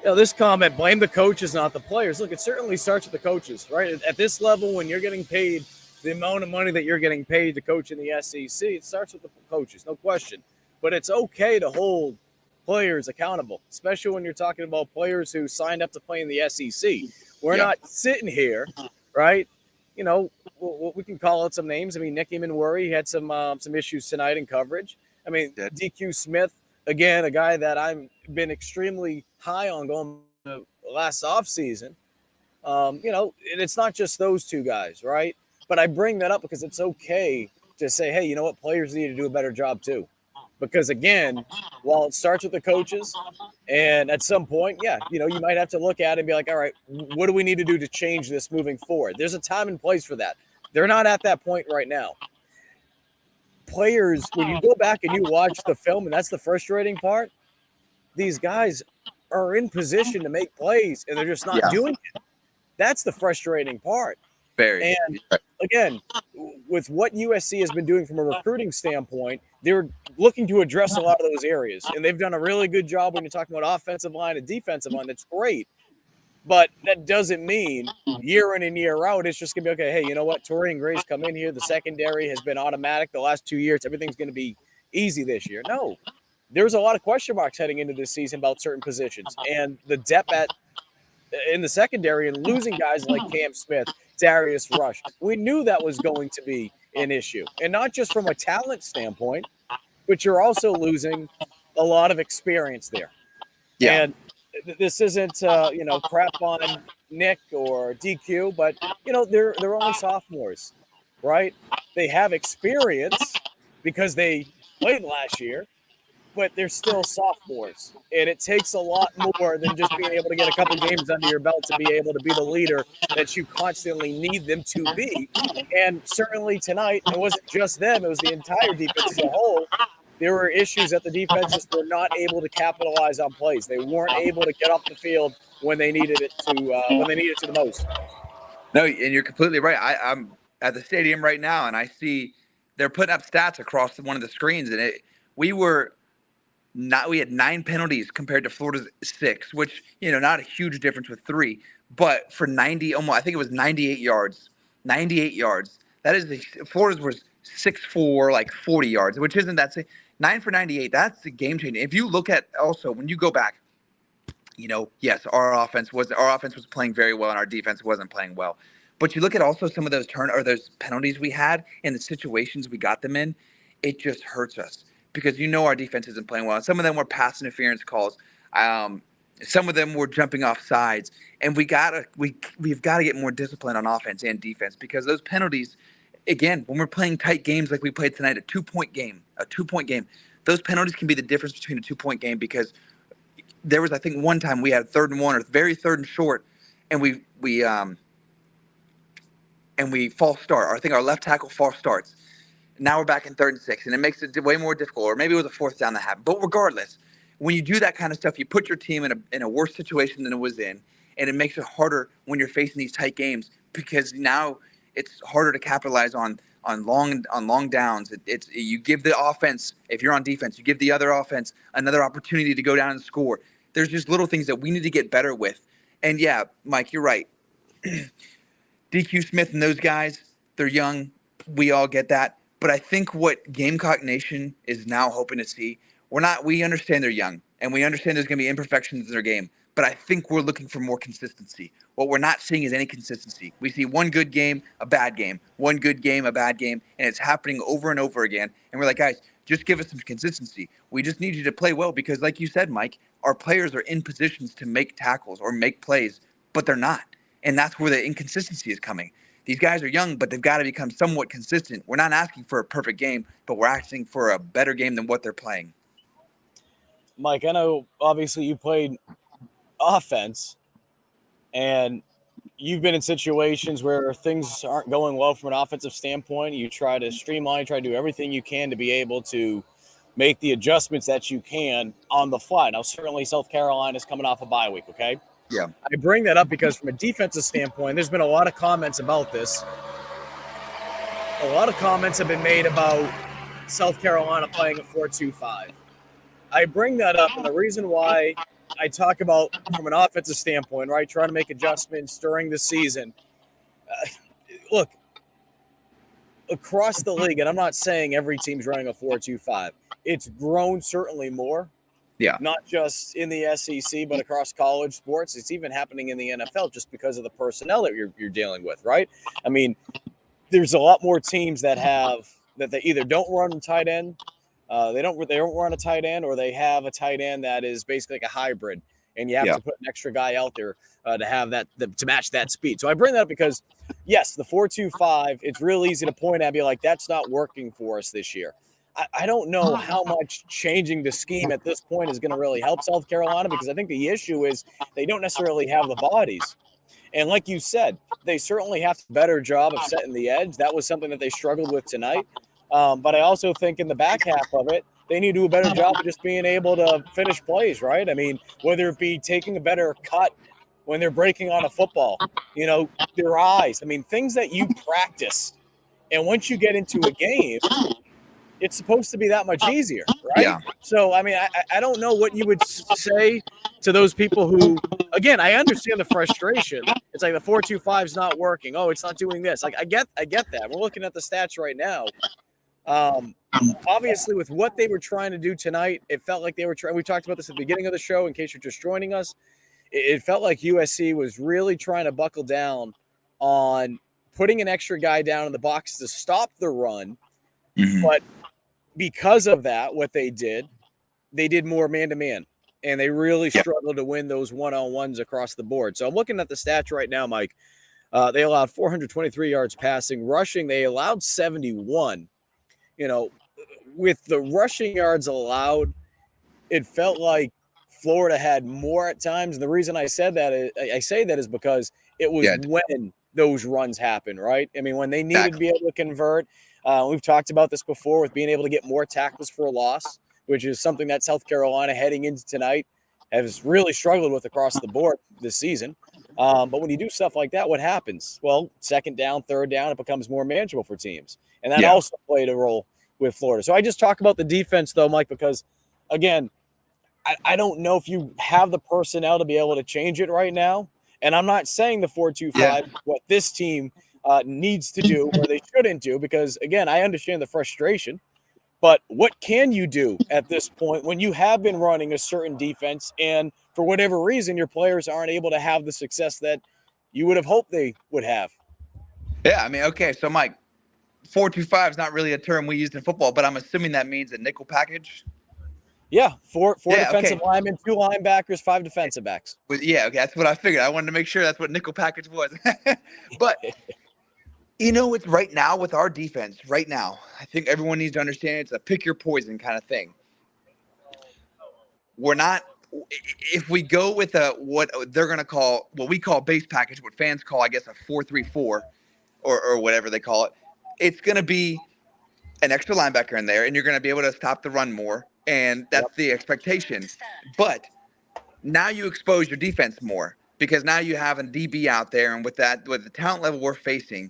This comment, blame the coaches, not the players. Look, it certainly starts with the coaches, right? At this level, when you're getting paid the amount of money that you're getting paid to coach in the SEC, it starts with the coaches, no question. But it's okay to hold players accountable, especially when you're talking about players who signed up to play in the SEC. We're not sitting here, right? We can call out some names. I mean, Nicky Manwari had some issues tonight in coverage. I mean, DQ Smith, again, a guy that I've been extremely high on going to last offseason. And it's not just those two guys, right? But I bring that up because it's okay to say, hey, you know what? Players need to do a better job too. Because again, while it starts with the coaches, and at some point, you might have to look at it and be like, all right, what do we need to do to change this moving forward? There's a time and place for that. They're not at that point right now. Players, when you go back and you watch the film, and that's the frustrating part, these guys are in position to make plays and they're just not doing it. That's the frustrating part. Very. And again, with what USC has been doing from a recruiting standpoint, they're looking to address a lot of those areas. And they've done a really good job when you're talking about offensive line and defensive line. That's great. But that doesn't mean year in and year out, it's just going to be, okay, hey, you know what? Torian Gray's come in here. The secondary has been automatic the last 2 years. Everything's going to be easy this year. No. There's a lot of question marks heading into this season about certain positions. And the depth in the secondary and losing guys like Cam Smith, Darius Rush, we knew that was going to be an issue. And not just from a talent standpoint, but you're also losing a lot of experience there. Yeah. And this isn't, crap on Nick or DQ, but, they're only sophomores, right? They have experience because they played last year, but they're still sophomores. And it takes a lot more than just being able to get a couple games under your belt to be able to be the leader that you constantly need them to be. And certainly tonight, it wasn't just them, it was the entire defense as a whole. There were issues that the defenses were not able to capitalize on plays. They weren't able to get off the field when they needed it to the most. No, and you're completely right. I'm at the stadium right now, and I see they're putting up stats across one of the screens, and we had 9 penalties compared to Florida's 6, which, not a huge difference with 3, but for 90, almost, I think it was 98 yards. 98 yards. That is Florida's was 6'4", like 40 yards, which isn't that 9 for 98. That's the game changer. If you look at also when you go back, yes, our offense was playing very well and our defense wasn't playing well. But you look at also some of those those penalties we had and the situations we got them in, it just hurts us because our defense isn't playing well. Some of them were pass interference calls. Some of them were jumping off sides, and we've got to get more discipline on offense and defense because those penalties, again, when we're playing tight games like we played tonight, a 2-point game, those penalties can be the difference between a 2-point game because there was, I think, one time we had 3rd and 1 or very 3rd and short, and we false start. I think our left tackle false starts. Now we're back in 3rd and 6, and it makes it way more difficult. Or maybe it was a 4th down that happened. But regardless, when you do that kind of stuff, you put your team in a worse situation than it was in, and it makes it harder when you're facing these tight games because now it's harder to capitalize on long downs. You give the offense, if you're on defense, you give the other offense another opportunity to go down and score. There's just little things that we need to get better with. And yeah, Mike, you're right. DQ Smith and those guys, they're young. We all get that. But I think what Gamecock Nation is now hoping to see, we understand they're young, and we understand there's going to be imperfections in their game, but I think we're looking for more consistency. What we're not seeing is any consistency. We see one good game, a bad game, one good game, a bad game, and it's happening over and over again. And we're like, guys, just give us some consistency. We just need you to play well because, like you said, Mike, our players are in positions to make tackles or make plays, but they're not. And that's where the inconsistency is coming. These guys are young, but they've got to become somewhat consistent. We're not asking for a perfect game, but we're asking for a better game than what they're playing. Mike, I know obviously you played offense, and you've been in situations where things aren't going well from an offensive standpoint. You try to streamline, try to do everything you can to be able to make the adjustments that you can on the fly. Now, certainly South Carolina is coming off a bye week, okay? Yeah. I bring that up because from a defensive standpoint, there's been a lot of comments about this. A lot of comments have been made about South Carolina playing a 4-2-5. I bring that up, and the reason why I talk about from an offensive standpoint, right, trying to make adjustments during the season. Look, across the league, and I'm not saying every team's running a 4-2-5. It's grown certainly more. Yeah. Not just in the SEC, but across college sports. It's even happening in the NFL just because of the personnel that you're dealing with, right? I mean, there's a lot more teams that they either don't run tight end, They don't run a tight end, or they have a tight end that is basically like a hybrid, and you have to put an extra guy out there to have that to match that speed. So I bring that up because, yes, the 4-2-5, it's real easy to point at and be like, that's not working for us this year. I don't know how much changing the scheme at this point is going to really help South Carolina, because I think the issue is they don't necessarily have the bodies. And like you said, they certainly have a better job of setting the edge. That was something that they struggled with tonight. But I also think in the back half of it, they need to do a better job of just being able to finish plays, right? I mean, whether it be taking a better cut when they're breaking on a football, their eyes. I mean, things that you practice. And once you get into a game, it's supposed to be that much easier, right? Yeah. So, I mean, I don't know what you would say to those people who, again, I understand the frustration. It's like the 4-2-5 is not working. Oh, it's not doing this. Like, I get that. We're looking at the stats right now. Obviously, with what they were trying to do tonight, it felt like they were trying. We talked about this at the beginning of the show. In case you're just joining us, it felt like USC was really trying to buckle down on putting an extra guy down in the box to stop the run. Mm-hmm. But because of that, what they did more man-to-man, and they really struggled to win those one-on-ones across the board. So I'm looking at the stats right now, Mike. They allowed 423 yards passing. Rushing, they allowed 71. With the rushing yards allowed, it felt like Florida had more at times. And the reason I say that is because it was when those runs happened, right? I mean, when they needed to be able to convert. We've talked about this before with being able to get more tackles for a loss, which is something that South Carolina heading into tonight has really struggled with across the board this season. But when you do stuff like that, what happens? Well, second down, third down, it becomes more manageable for teams. And that also played a role with Florida. So I just talk about the defense, though, Mike, because, again, I don't know if you have the personnel to be able to change it right now. And I'm not saying the 4-2-5, what this team needs to do or they shouldn't do, because, again, I understand the frustration. But what can you do at this point when you have been running a certain defense and for whatever reason your players aren't able to have the success that you would have hoped they would have? Yeah, I mean, okay, so Mike, 4-2-5 is not really a term we used in football, but I'm assuming that means a nickel package. Yeah, four defensive linemen, 2 linebackers, 5 defensive backs. Okay, that's what I figured. I wanted to make sure that's what nickel package was. But it's right now with our defense, right now, I think everyone needs to understand it's a pick your poison kind of thing. We're not, if we go with what they're going to call, what we call base package, what fans call, I guess, a 4-3-4 or whatever they call it, it's going to be an extra linebacker in there, and you're going to be able to stop the run more, and that's the expectation. But now you expose your defense more because now you have a DB out there, and with the talent level we're facing,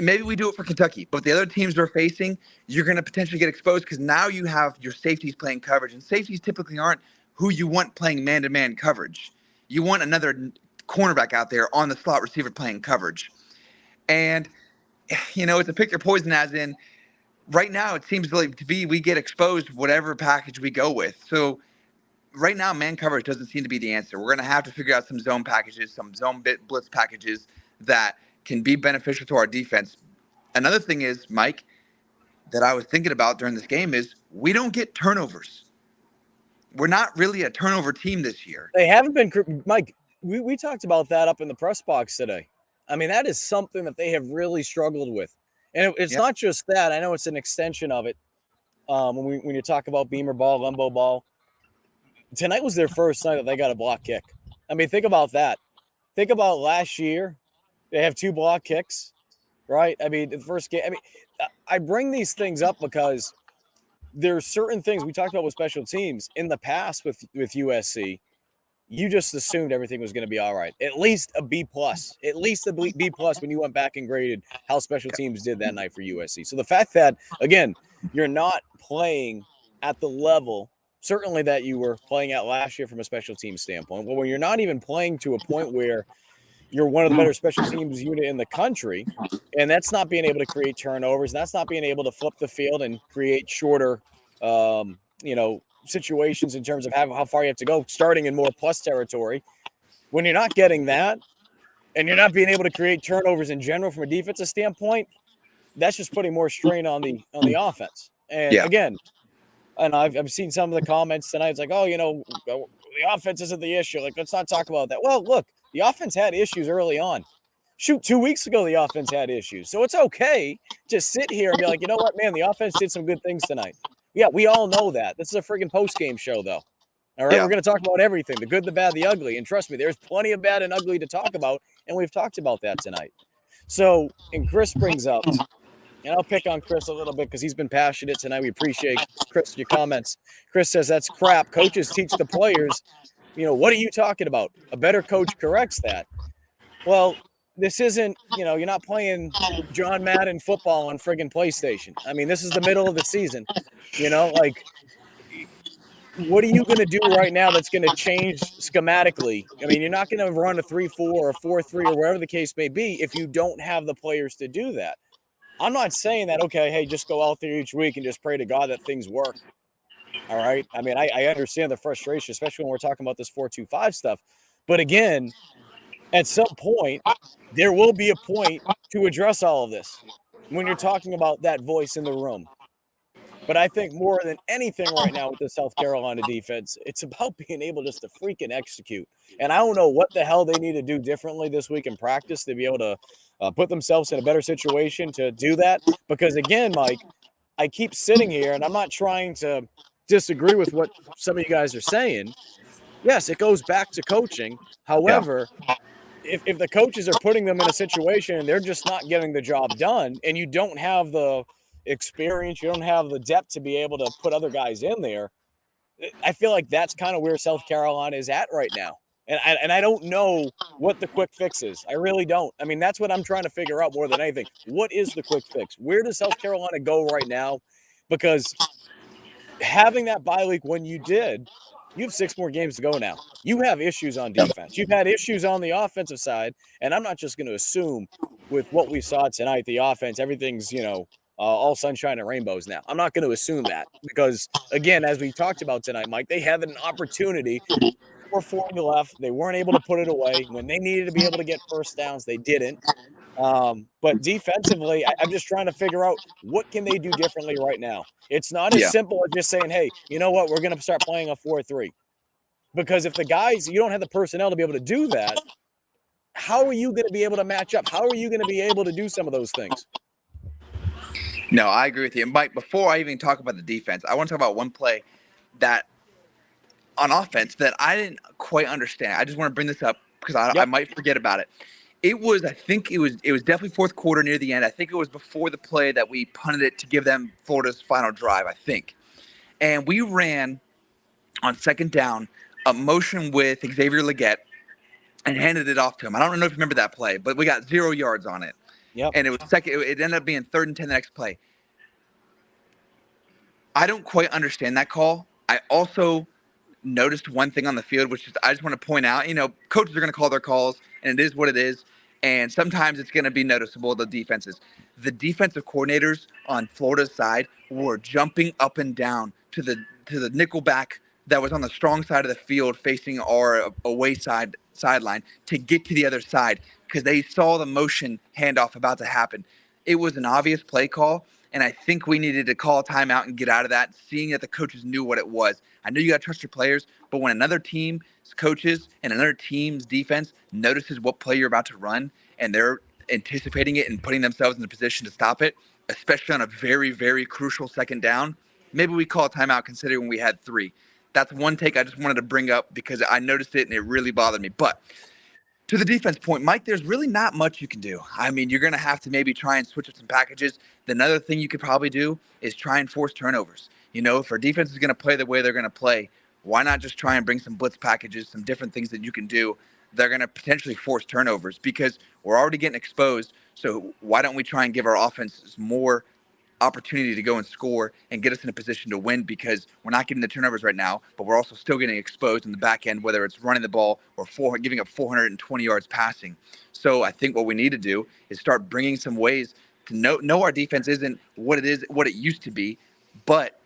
maybe we do it for Kentucky, but the other teams we're facing, you're going to potentially get exposed because now you have your safeties playing coverage, and safeties typically aren't who you want playing man-to-man coverage. You want another cornerback out there on the slot receiver playing coverage. And, it's a pick your poison, as in right now it seems like to be we get exposed whatever package we go with. So right now, man coverage doesn't seem to be the answer. We're going to have to figure out some zone packages, some zone blitz packages that can be beneficial to our defense. Another thing is, Mike, that I was thinking about during this game is we don't get turnovers. We're not really a turnover team this year. They haven't been, Mike, we talked about that up in the press box today. I mean, that is something that they have really struggled with. And it's not just that. I know it's an extension of it. When you talk about Beamer ball, Lembo ball, tonight was their first night that they got a block kick. I mean, think about that. Think about last year. They have 2 block kicks, right? I mean, the first game. I mean, I bring these things up because there's certain things we talked about with special teams in the past with USC. You just assumed everything was going to be all right. At least a B+. At least a B+ when you went back and graded how special teams did that night for USC. So the fact that, again, you're not playing at the level certainly that you were playing at last year from a special team standpoint, but when you're not even playing to a point where you're one of the better special teams unit in the country, and that's not being able to create turnovers, and that's not being able to flip the field and create shorter, situations in terms of how far you have to go, starting in more plus territory. When you're not getting that, and you're not being able to create turnovers in general from a defensive standpoint, that's just putting more strain on the offense. And again, And I've seen some of the comments tonight. It's like, oh, the offense isn't the issue. Like, let's not talk about that. Well, look, the offense had issues early on. Shoot, 2 weeks ago, the offense had issues. So it's okay to sit here and be like, you know what, man, the offense did some good things tonight. Yeah, we all know that. This is a friggin' post-game show, though. All right, we're going to talk about everything, the good, the bad, the ugly. And trust me, there's plenty of bad and ugly to talk about, and we've talked about that tonight. So, and Chris brings up, and I'll pick on Chris a little bit because he's been passionate tonight. We appreciate, Chris, your comments. Chris says, that's crap. Coaches teach the players. What are you talking about? A better coach corrects that. Well, this isn't, you're not playing John Madden football on friggin' PlayStation. I mean, this is the middle of the season. Like, what are you going to do right now that's going to change schematically? I mean, you're not going to run a 3-4 or a 4-3 or wherever the case may be if you don't have the players to do that. I'm not saying that, okay, hey, just go out there each week and just pray to God that things work. All right? I mean, I understand the frustration, especially when we're talking about this 4-2-5 stuff. But again, at some point, there will be a point to address all of this when you're talking about that voice in the room. But I think more than anything right now with the South Carolina defense, it's about being able just to freaking execute. And I don't know what the hell they need to do differently this week in practice to be able to put themselves in a better situation to do that. Because again, Mike, I keep sitting here and I'm not trying to disagree with what some of you guys are saying. Yes, it goes back to coaching. However, if the coaches are putting them in a situation and they're just not getting the job done, and you don't have the experience, you don't have the depth to be able to put other guys in there, I feel like that's kind of where South Carolina is at right now. And I don't know what the quick fix is. I really don't. I mean, that's what I'm trying to figure out more than anything. What is the quick fix? Where does South Carolina go right now? Because having that bye week when you did, you have 6 more games to go now. You have issues on defense. You've had issues on the offensive side, and I'm not just going to assume with what we saw tonight, the offense, everything's, all sunshine and rainbows now. I'm not going to assume that because, again, as we talked about tonight, Mike, they had an opportunity. 4:40 left. They weren't able to put it away. When they needed to be able to get first downs, they didn't. But defensively, I'm just trying to figure out what can they do differently right now. It's not as simple as just saying, hey, you know what, we're going to start playing a 4-3. Because if the guys, you don't have the personnel to be able to do that, how are you going to be able to match up? How are you going to be able to do some of those things? No, I agree with you. And Mike, before I even talk about the defense, I want to talk about one play that on offense that I didn't quite understand. I just want to bring this up because I might forget about it. I think it was definitely fourth quarter near the end. I think it was before the play that we punted it to give them Florida's final drive, I think. And we ran on second down a motion with Xavier Leggett and handed it off to him. I don't know if you remember that play, but we got 0 yards on it. Yep. And it was second. It ended up being 3rd and 10 the next play. I don't quite understand that call. I also noticed one thing on the field, which is I just want to point out, coaches are going to call their calls, and it is what it is. And sometimes it's going to be noticeable, the defenses. The defensive coordinators on Florida's side were jumping up and down to the nickel back that was on the strong side of the field facing our away sideline to get to the other side because they saw the motion handoff about to happen. It was an obvious play call, and I think we needed to call a timeout and get out of that, seeing that the coaches knew what it was. I know you got to trust your players, but when another team's coaches and another team's defense notices what play you're about to run and they're anticipating it and putting themselves in the position to stop it, especially on a very, very crucial second down, maybe we call a timeout considering we had 3. That's one take I just wanted to bring up because I noticed it and it really bothered me. But to the defense point, Mike, there's really not much you can do. I mean, you're going to have to maybe try and switch up some packages. Another thing you could probably do is try and force turnovers. If our defense is going to play the way they're going to play, why not just try and bring some blitz packages, some different things that you can do that are going to potentially force turnovers because we're already getting exposed. So why don't we try and give our offense more opportunity to go and score and get us in a position to win because we're not getting the turnovers right now, but we're also still getting exposed in the back end, whether it's running the ball or giving up 420 yards passing. So I think what we need to do is start bringing some ways to know our defense isn't what it used to be, but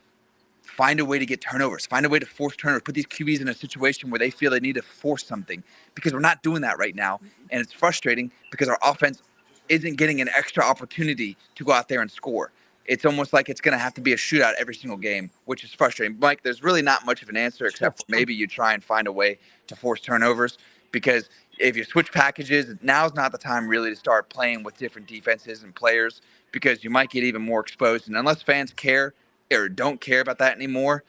find a way to get turnovers, find a way to force turnovers, put these QBs in a situation where they feel they need to force something because we're not doing that right now. And it's frustrating because our offense isn't getting an extra opportunity to go out there and score. it's almost like it's going to have to be a shootout every single game, which is frustrating. Mike, there's really not much of an answer except for maybe you try and find a way to force turnovers, because if you switch packages, now's not the time really to start playing with different defenses and players, because you might get even more exposed. And unless fans care or don't care about that anymore,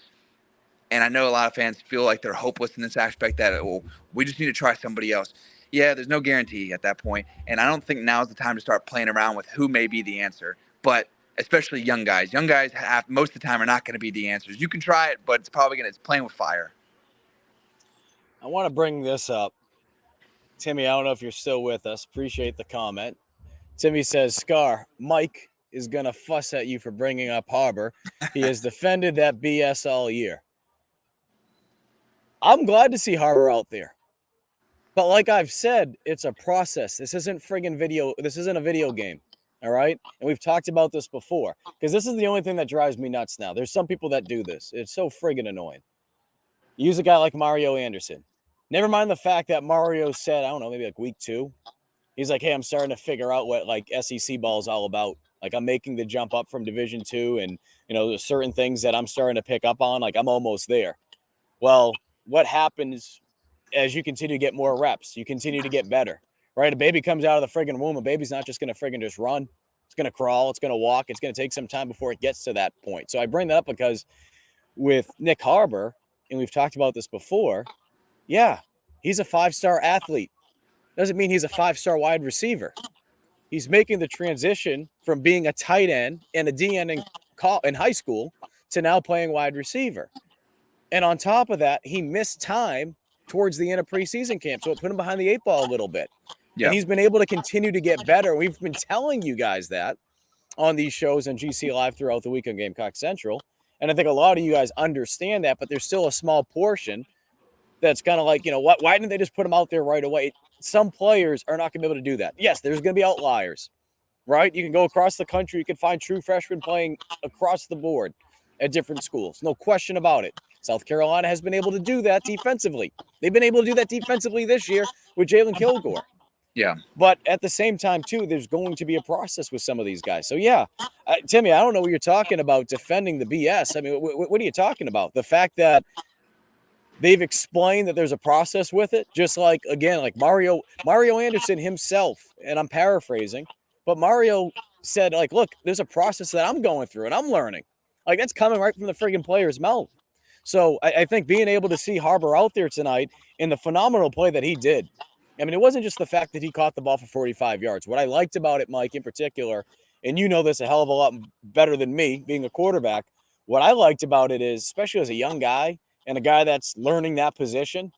and I know a lot of fans feel like they're hopeless in this aspect that, well, we just need to try somebody else. Yeah, there's no guarantee at that point, and I don't think now's the time to start playing around with who may be the answer. But especially young guys. Young guys have most of the time are not going to be the answers. You can try it, but it's playing with fire. I want to bring this up. Timmy, I don't know if you're still with us. Appreciate the comment. Timmy says, Scar, Mike is going to fuss at you for bringing up Harbor. He has defended that BS all year. I'm glad to see Harbor out there. But like I've said, it's a process. This isn't friggin' video. This isn't a video game. All right. And we've talked about this before, because this is the only thing that drives me nuts now. There's some people that do this. It's so friggin' annoying. Use a guy like Mario Anderson. Never mind the fact that Mario said, I don't know, maybe like week 2. He's like, hey, I'm starting to figure out what like SEC ball is all about. Like I'm making the jump up from Division 2, and there's certain things that I'm starting to pick up on. Like I'm almost there. Well, what happens as you continue to get more reps? You continue to get better, right? A baby comes out of the friggin' womb. A baby's not just going to friggin' just run. It's going to crawl. It's going to walk. It's going to take some time before it gets to that point. So I bring that up because with Nick Harbor, and we've talked about this before, yeah, he's a 5-star athlete. Doesn't mean he's a 5-star wide receiver. He's making the transition from being a tight end and a DN in high school to now playing wide receiver. And on top of that, he missed time towards the end of preseason camp, so it put him behind the 8 ball a little bit. Yep. And he's been able to continue to get better. We've been telling you guys that on these shows and GC Live throughout the week on Gamecock Central. And I think a lot of you guys understand that, but there's still a small portion that's kind of like, why didn't they just put him out there right away? Some players are not going to be able to do that. Yes, there's going to be outliers, right? You can go across the country. You can find true freshmen playing across the board at different schools. No question about it. South Carolina has been able to do that defensively. They've been able to do that defensively this year with Jalen Kilgore. Yeah. But at the same time, too, there's going to be a process with some of these guys. So, yeah, Timmy, I don't know what you're talking about defending the BS. I mean, what are you talking about? The fact that they've explained that there's a process with it, just like, again, like Mario Anderson himself, and I'm paraphrasing, but Mario said, like, look, there's a process that I'm going through and I'm learning. Like, that's coming right from the friggin' player's mouth. So I think being able to see Harbor out there tonight in the phenomenal play that he did, I mean, it wasn't just the fact that he caught the ball for 45 yards. What I liked about it, Mike, in particular, and you know this a hell of a lot better than me, being a quarterback, what I liked about it is, especially as a young guy and a guy that's learning that position,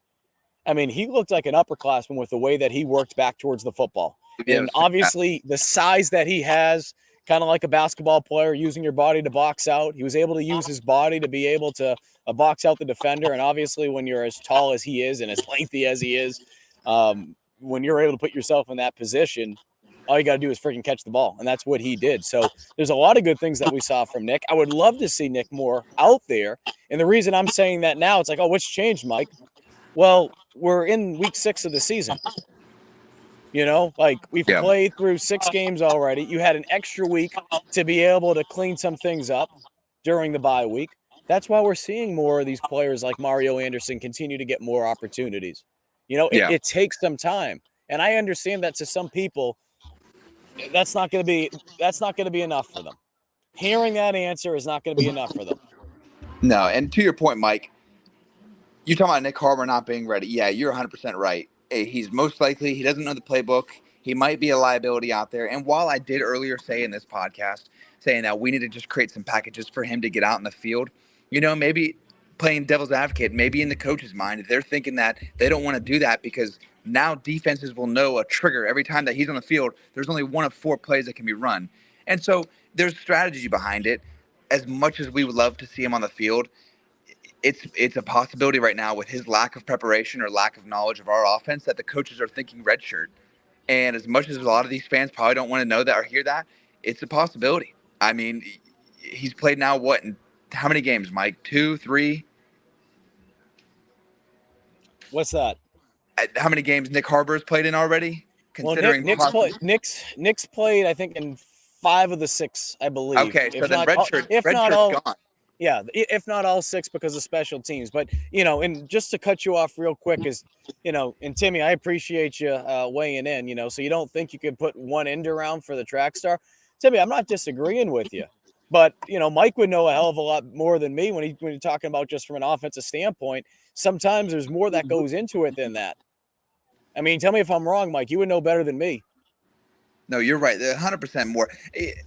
I mean, he looked like an upperclassman with the way that he worked back towards the football. And obviously the size that he has, kind of like a basketball player, using your body to box out. He was able to use his body to be able to box out the defender. And obviously when you're as tall as he is and as lengthy as he is, when you're able to put yourself in that position, all you got to do is freaking catch the ball. And that's what he did. So there's a lot of good things that we saw from Nick. I would love to see Nick more out there. And the reason I'm saying that now, it's like, oh, what's changed, Mike? Well, we're in week 6 of the season. Like we've played through 6 games already. You had an extra week to be able to clean some things up during the bye week. That's why we're seeing more of these players like Mario Anderson continue to get more opportunities. It takes some time. And I understand that to some people, that's not going to be enough for them. Hearing that answer is not going to be enough for them. No, and to your point, Mike, you're talking about Nick Harbor not being ready. Yeah, you're 100% right. He's most likely, he doesn't know the playbook. He might be a liability out there. And while I did earlier say in this podcast, saying that we need to just create some packages for him to get out in the field, maybe playing devil's advocate, maybe in the coach's mind, they're thinking that they don't want to do that because now defenses will know a trigger every time that he's on the field. There's only 1 of 4 plays that can be run. And so there's strategy behind it. As much as we would love to see him on the field, it's a possibility right now with his lack of preparation or lack of knowledge of our offense that the coaches are thinking redshirt. And as much as a lot of these fans probably don't want to know that or hear that, it's a possibility. I mean, he's played now how many games, Mike? 2, 3? What's that? How many games Nick Harbor's played in already? Well, Nick's played, I think, in 5 of the 6, I believe. Okay, so then if not redshirt's all, gone. yeah, if not all 6 because of special teams. But, and just to cut you off real quick is, and Timmy, I appreciate you weighing in, so you don't think you could put one end around for the track star. Timmy, I'm not disagreeing with you. But, Mike would know a hell of a lot more than me when you're talking about just from an offensive standpoint. Sometimes there's more that goes into it than that. I mean, tell me if I'm wrong, Mike. You would know better than me. No, you're right. 100% more.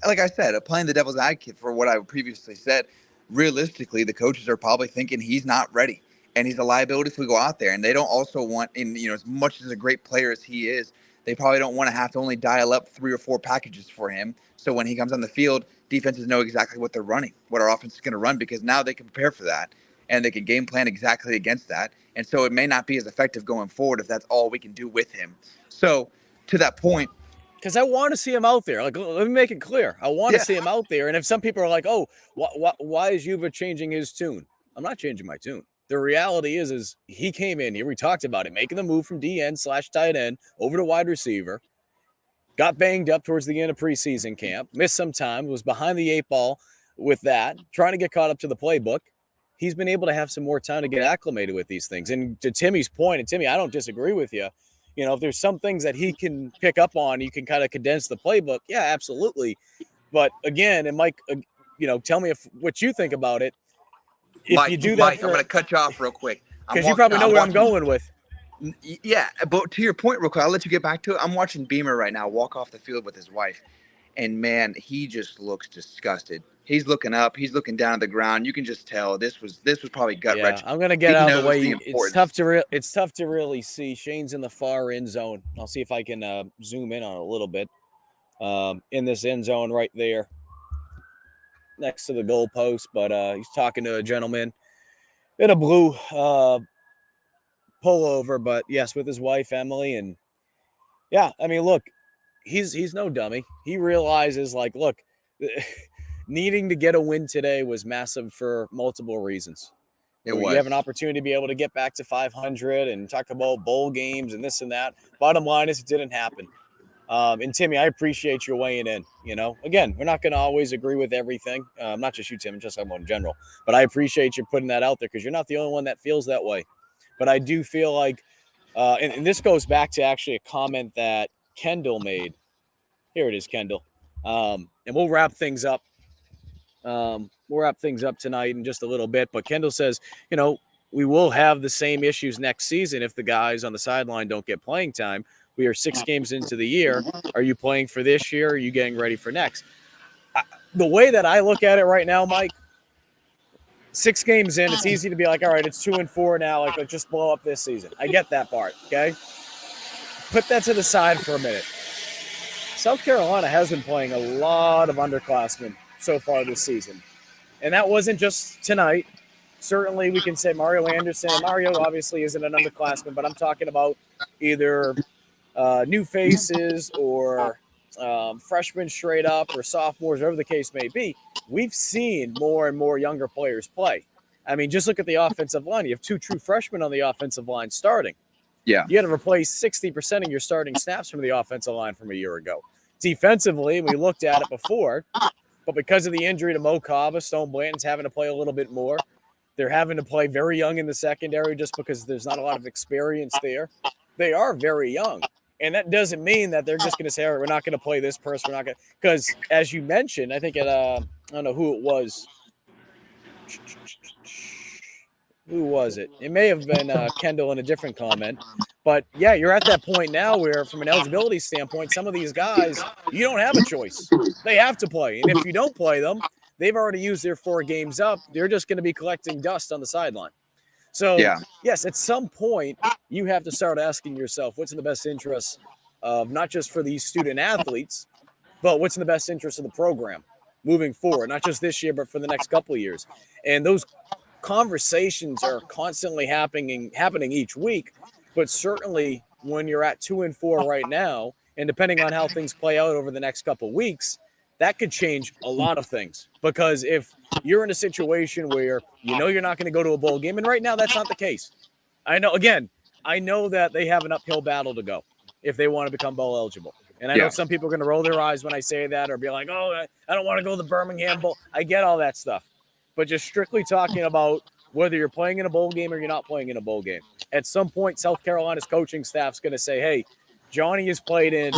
Like I said, playing the devil's advocate for what I previously said, realistically, the coaches are probably thinking he's not ready and he's a liability if we go out there. And they don't also want, as much as a great player as he is, they probably don't want to have to only dial up 3 or 4 packages for him. So when he comes on the field, defenses know exactly what they're running, what our offense is going to run, because now they can prepare for that and they can game plan exactly against that. And so it may not be as effective going forward if that's all we can do with him. So to that point, because I want to see him out there. Like, let me make it clear. I want to see him out there. And if some people are like, oh, why is Yuba changing his tune? I'm not changing my tune. The reality is he came in here. We talked about it, making the move from DN/tight end over to wide receiver. Got banged up towards the end of preseason camp. Missed some time. Was behind the 8 ball with that. Trying to get caught up to the playbook. He's been able to have some more time to get acclimated with these things. And to Timmy's point, and Timmy, I don't disagree with you. If there's some things that he can pick up on, you can kind of condense the playbook. Yeah, absolutely. But again, and Mike, tell me what you think about it. If you do that, I'm going to cut you off real quick. Because you probably know where I'm going with. Yeah, but to your point real quick, I'll let you get back to it. I'm watching Beamer right now walk off the field with his wife. And, man, he just looks disgusted. He's looking up. He's looking down at the ground. You can just tell this was probably gut-wrenching. I'm going to get out of the way. It's tough to really see. Shane's in the far end zone. I'll see if I can zoom in on it a little bit. In this end zone right there next to the goal post. But he's talking to a gentleman in a blue pullover. But, yes, with his wife, Emily. And, yeah, I mean, look, he's no dummy. He realizes, like, look, needing to get a win today was massive for multiple reasons. You have an opportunity to be able to get back to 500 and talk about bowl games and this and that. Bottom line is it didn't happen. And Timmy, I appreciate your weighing in. Again, we're not going to always agree with everything. Not just you, Tim, just everyone in general. But I appreciate you putting that out there because you're not the only one that feels that way. But I do feel like, and this goes back to actually a comment that Kendall made. Here it is, Kendall. And we'll wrap things up. We'll wrap things up tonight in just a little bit. But Kendall says, we will have the same issues next season if the guys on the sideline don't get playing time. We are 6 games into the year. Are you playing for this year? Or are you getting ready for next? The way that I look at it right now, Mike, 6 games in, it's easy to be like, all right, it's 2-4 now. Like, let's just blow up this season. I get that part, okay? Put that to the side for a minute. South Carolina has been playing a lot of underclassmen so far this season. And that wasn't just tonight. Certainly we can say Mario Anderson. Mario obviously isn't an underclassman, but I'm talking about either new faces or freshmen straight up or sophomores, whatever the case may be. We've seen more and more younger players play. I mean, just look at the offensive line. You have 2 true freshmen on the offensive line starting. Yeah. You had to replace 60% of your starting snaps from the offensive line from a year ago. Defensively, we looked at it before, but because of the injury to Mo Kaba, Stone Blanton's having to play a little bit more. They're having to play very young in the secondary just because there's not a lot of experience there. They are very young. And that doesn't mean that they're just going to say, all right, we're not going to play this person. We're not going to, because as you mentioned, I think I don't know who it was. Who was it? It may have been Kendall in a different comment. But, yeah, you're at that point now where, from an eligibility standpoint, some of these guys, you don't have a choice. They have to play. And if you don't play them, they've already used their 4 games up. They're just going to be collecting dust on the sideline. So, yes, at some point, you have to start asking yourself what's in the best interest of not just for these student athletes, but what's in the best interest of the program moving forward, not just this year, but for the next couple of years. And those conversations are constantly happening each week, but certainly when you're at 2-4 right now, and depending on how things play out over the next couple of weeks, that could change a lot of things. Because if you're in a situation where you're not going to go to a bowl game, and right now that's not the case. I know that they have an uphill battle to go if they want to become bowl eligible. And I know some people are going to roll their eyes when I say that or be like, oh, I don't want to go to the Birmingham Bowl. I get all that stuff. But just strictly talking about whether you're playing in a bowl game or you're not playing in a bowl game. At some point, South Carolina's coaching staff's going to say, hey, Johnny has played in,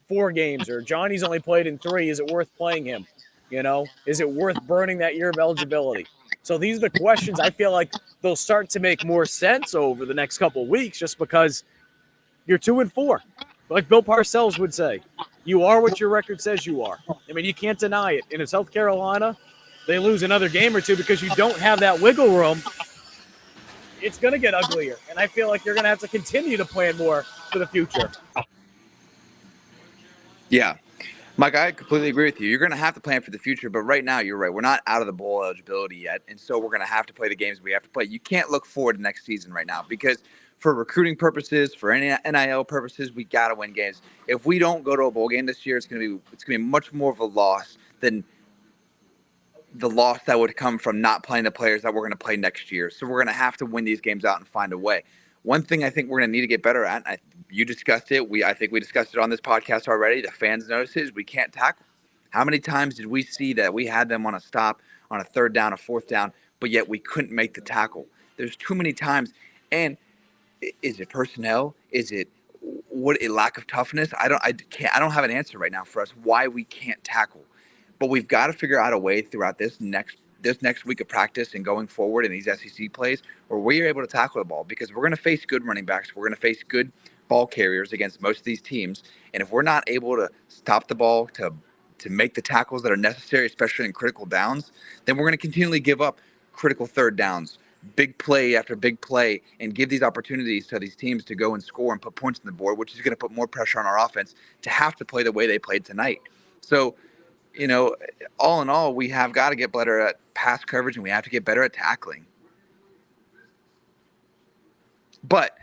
4 games, or Johnny's only played in 3. Is it worth playing him? Is it worth burning that year of eligibility? So these are the questions I feel like they'll start to make more sense over the next couple of weeks, just because you're 2-4. Like Bill Parcells would say, you are what your record says you are. I mean, you can't deny it. And in South Carolina, they lose another game or two because you don't have that wiggle room. It's going to get uglier. And I feel like you're going to have to continue to plan more for the future. Yeah. Mike, I completely agree with you. You're going to have to plan for the future, but right now you're right. We're not out of the bowl eligibility yet, and so we're going to have to play the games we have to play. You can't look forward to next season right now because for recruiting purposes, for any NIL purposes, we got to win games. If we don't go to a bowl game this year, it's going to be much more of a loss than the loss that would come from not playing the players that we're going to play next year. So we're going to have to win these games out and find a way. One thing I think we're going to need to get better at, you discussed it. I think we discussed it on this podcast already. The fans notices we can't tackle. How many times did we see that we had them on a stop, on a 3rd down, a 4th down, but yet we couldn't make the tackle? There's too many times. And is it personnel? Is it a lack of toughness? I don't have an answer right now for us why we can't tackle. But we've got to figure out a way throughout this next week of practice and going forward in these SEC plays where we're able to tackle the ball, because we're going to face good running backs. We're going to face good ball carriers against most of these teams. And if we're not able to stop the ball to make the tackles that are necessary, especially in critical downs, then we're going to continually give up critical 3rd downs, big play after big play, and give these opportunities to these teams to go and score and put points on the board, which is going to put more pressure on our offense to have to play the way they played tonight. So, all in all, we have got to get better at pass coverage, and we have to get better at tackling. But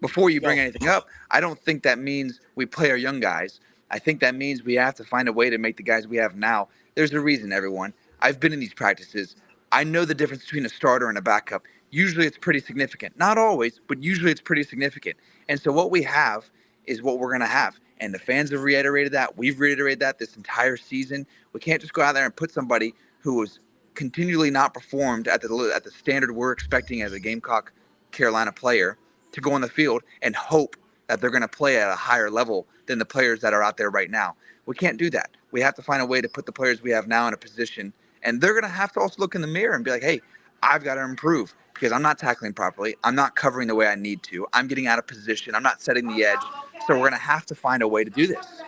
before you bring anything up, I don't think that means we play our young guys. I think that means we have to find a way to make the guys we have now. There's a reason, everyone. I've been in these practices. I know the difference between a starter and a backup. Usually it's pretty significant. Not always, but usually it's pretty significant. And so what we have is what we're going to have. And the fans have reiterated that. We've reiterated that this entire season. We can't just go out there and put somebody who was continually not performed at the standard we're expecting as a Gamecock Carolina player to go on the field and hope that they're going to play at a higher level than the players that are out there right now. We can't do that. We have to find a way to put the players we have now in a position, and they're going to have to also look in the mirror and be like, hey, I've got to improve because I'm not tackling properly. I'm not covering the way I need to. I'm getting out of position. I'm not setting the edge. So we're going to have to find a way to do this.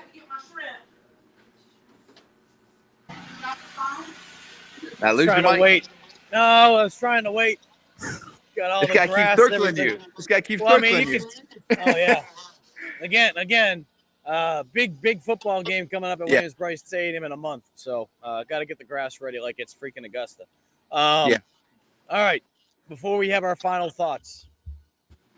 I lose your mic. Wait. No, I was trying to wait. Got all this guy keeps circling you. This guy keeps circling you. Oh, yeah. Again, big football game coming up at Williams-Brice Stadium in a month. So got to get the grass ready like it's freaking Augusta. All right. Before we have our final thoughts,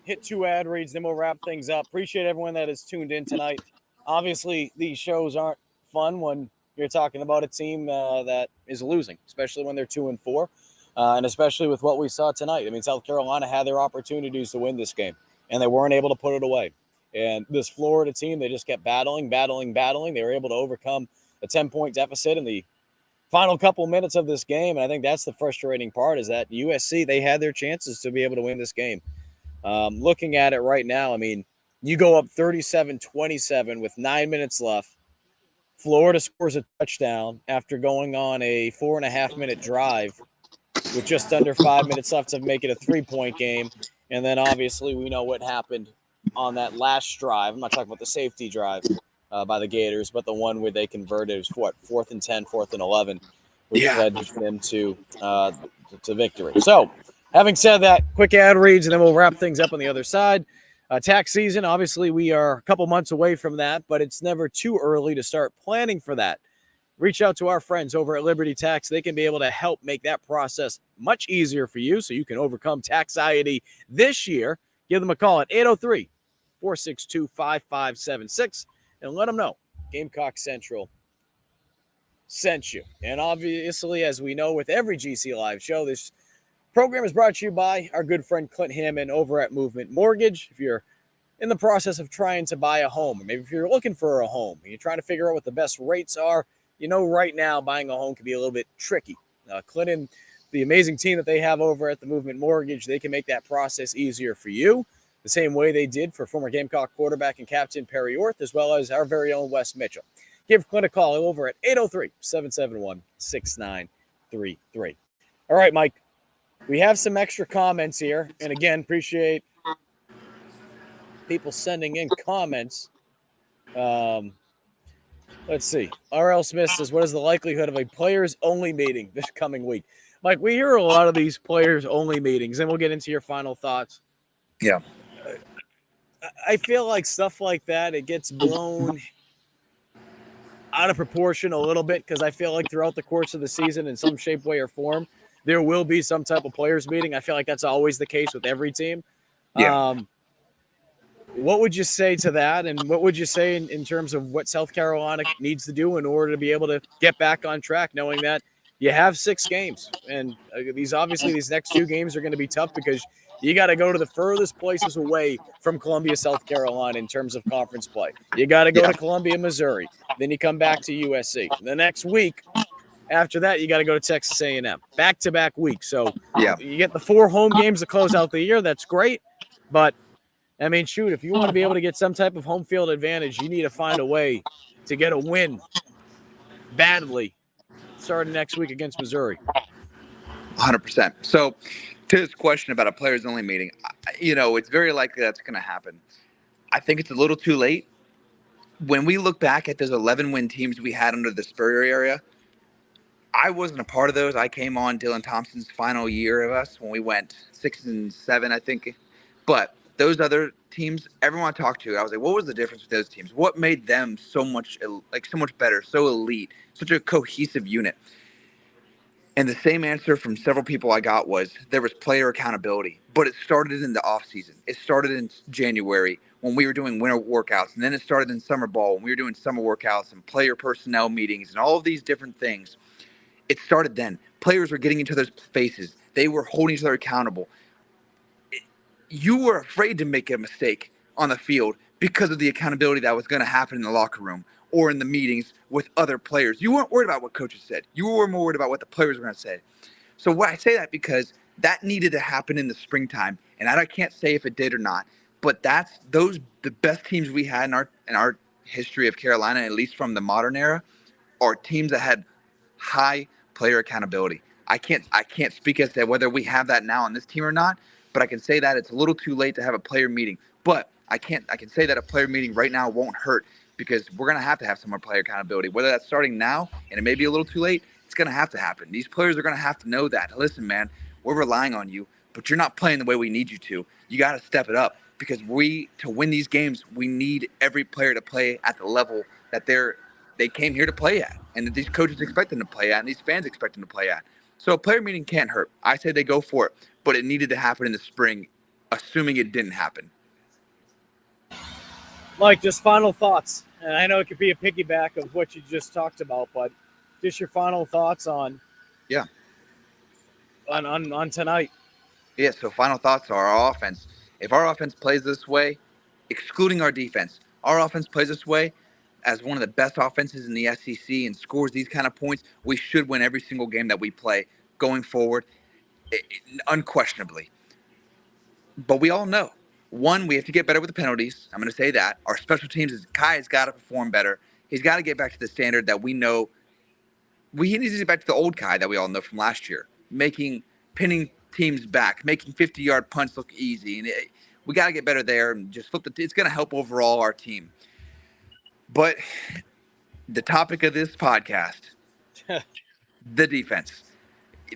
hit 2 ad reads, then we'll wrap things up. Appreciate everyone that has tuned in tonight. Obviously, these shows aren't fun when you're talking about a team that is losing, especially when they're 2-4, and especially with what we saw tonight. I mean, South Carolina had their opportunities to win this game, and they weren't able to put it away. And this Florida team, they just kept battling. They were able to overcome a 10-point deficit in the final couple minutes of this game. And I think that's the frustrating part, is that USC, they had their chances to be able to win this game. Looking at it right now, I mean, you go up 37-27 with 9 minutes left. Florida scores a touchdown after going on a 4.5-minute drive with just under 5 minutes left to make it a 3-point game. And then obviously we know what happened on that last drive. I'm not talking about the safety drive by the Gators, but the one where they converted. It was 4th and 10, 4th and 11, which led them to victory. So, having said that, quick ad reads, and then we'll wrap things up on the other side. Tax season, obviously, we are a couple months away from that, but it's never too early to start planning for that. Reach out to our friends over at Liberty Tax. They can be able to help make that process much easier for you so you can overcome taxiety this year. Give them a call at 803-462-5576 and let them know Gamecock Central sent you. And obviously, as we know with every GC Live show, this program is brought to you by our good friend Clint Hammond over at Movement Mortgage. If you're in the process of trying to buy a home, or maybe if you're looking for a home and you're trying to figure out what the best rates are, right now buying a home can be a little bit tricky. Clinton, the amazing team that they have over at the Movement Mortgage, they can make that process easier for you, the same way they did for former Gamecock quarterback and captain Perry Orth, as well as our very own Wes Mitchell. Give Clint a call over at 803-771-6933. All right, Mike, we have some extra comments here. And again, appreciate people sending in comments. Let's see. R.L. Smith says, what is the likelihood of a players-only meeting this coming week? Mike, we hear a lot of these players-only meetings, and we'll get into your final thoughts. Yeah. I feel like stuff like that, it gets blown out of proportion a little bit, because I feel like throughout the course of the season, in some shape, way, or form, there will be some type of players meeting. I feel like that's always the case with every team. Yeah. What would you say to that? And what would you say in terms of what South Carolina needs to do in order to be able to get back on track, knowing that you have 6 games? And these next 2 games are going to be tough, because you got to go to the furthest places away from Columbia, South Carolina in terms of conference play. You got to go to Columbia, Missouri. Then you come back to USC. The next week after that, you got to go to Texas A&M. Back-to-back weeks. So you get the 4 home games to close out the year. That's great. But I mean, shoot, if you want to be able to get some type of home field advantage, you need to find a way to get a win badly starting next week against Missouri. 100%. So to this question about a players-only meeting, it's very likely that's going to happen. I think it's a little too late. When we look back at those 11-win teams we had under the Spurrier era, I wasn't a part of those. I came on Dylan Thompson's final year of us when we went 6-7, I think. But those other teams, everyone I talked to, I was like, what was the difference with those teams? What made them so much better, so elite, such a cohesive unit? And the same answer from several people I got was there was player accountability, but it started in the offseason. It started in January when we were doing winter workouts, and then it started in summer ball when we were doing summer workouts and player personnel meetings and all of these different things. It started then. Players were getting each other's faces. They were holding each other accountable. You were afraid to make a mistake on the field because of the accountability that was going to happen in the locker room or in the meetings with other players. You weren't worried about what coaches said. You were more worried about what the players were going to say. So why I say that, because that needed to happen in the springtime, and I can't say if it did or not, but the best teams we had in our history of Carolina, at least from the modern era, are teams that had high player accountability. I can't speak as to whether we have that now on this team or not, but I can say that it's a little too late to have a player meeting. But I can say that a player meeting right now won't hurt, because we're going to have some more player accountability. Whether that's starting now, and it may be a little too late, it's going to have to happen. These players are going to have to know that. Listen, man, we're relying on you, but you're not playing the way we need you to. You got to step it up, because to win these games, we need every player to play at the level that they came here to play at, and that these coaches expect them to play at, and these fans expect them to play at. So a player meeting can't hurt. I say they go for it, but it needed to happen in the spring, assuming it didn't happen. Mike, just final thoughts. And I know it could be a piggyback of what you just talked about, but just your final thoughts on tonight. Yeah, so final thoughts are our offense. If our offense plays this way, excluding our defense, our offense plays this way as one of the best offenses in the SEC and scores these kind of points, we should win every single game that we play going forward, unquestionably. But we all know, one, we have to get better with the penalties. I'm going to say that. Our special teams, Kai has got to perform better. He's got to get back to the standard that we know. He needs to get back to the old Kai that we all know from last year, pinning teams back, making 50-yard punts look easy. And we got to get better there and just flip it's going to help overall our team. But the topic of this podcast, the defense.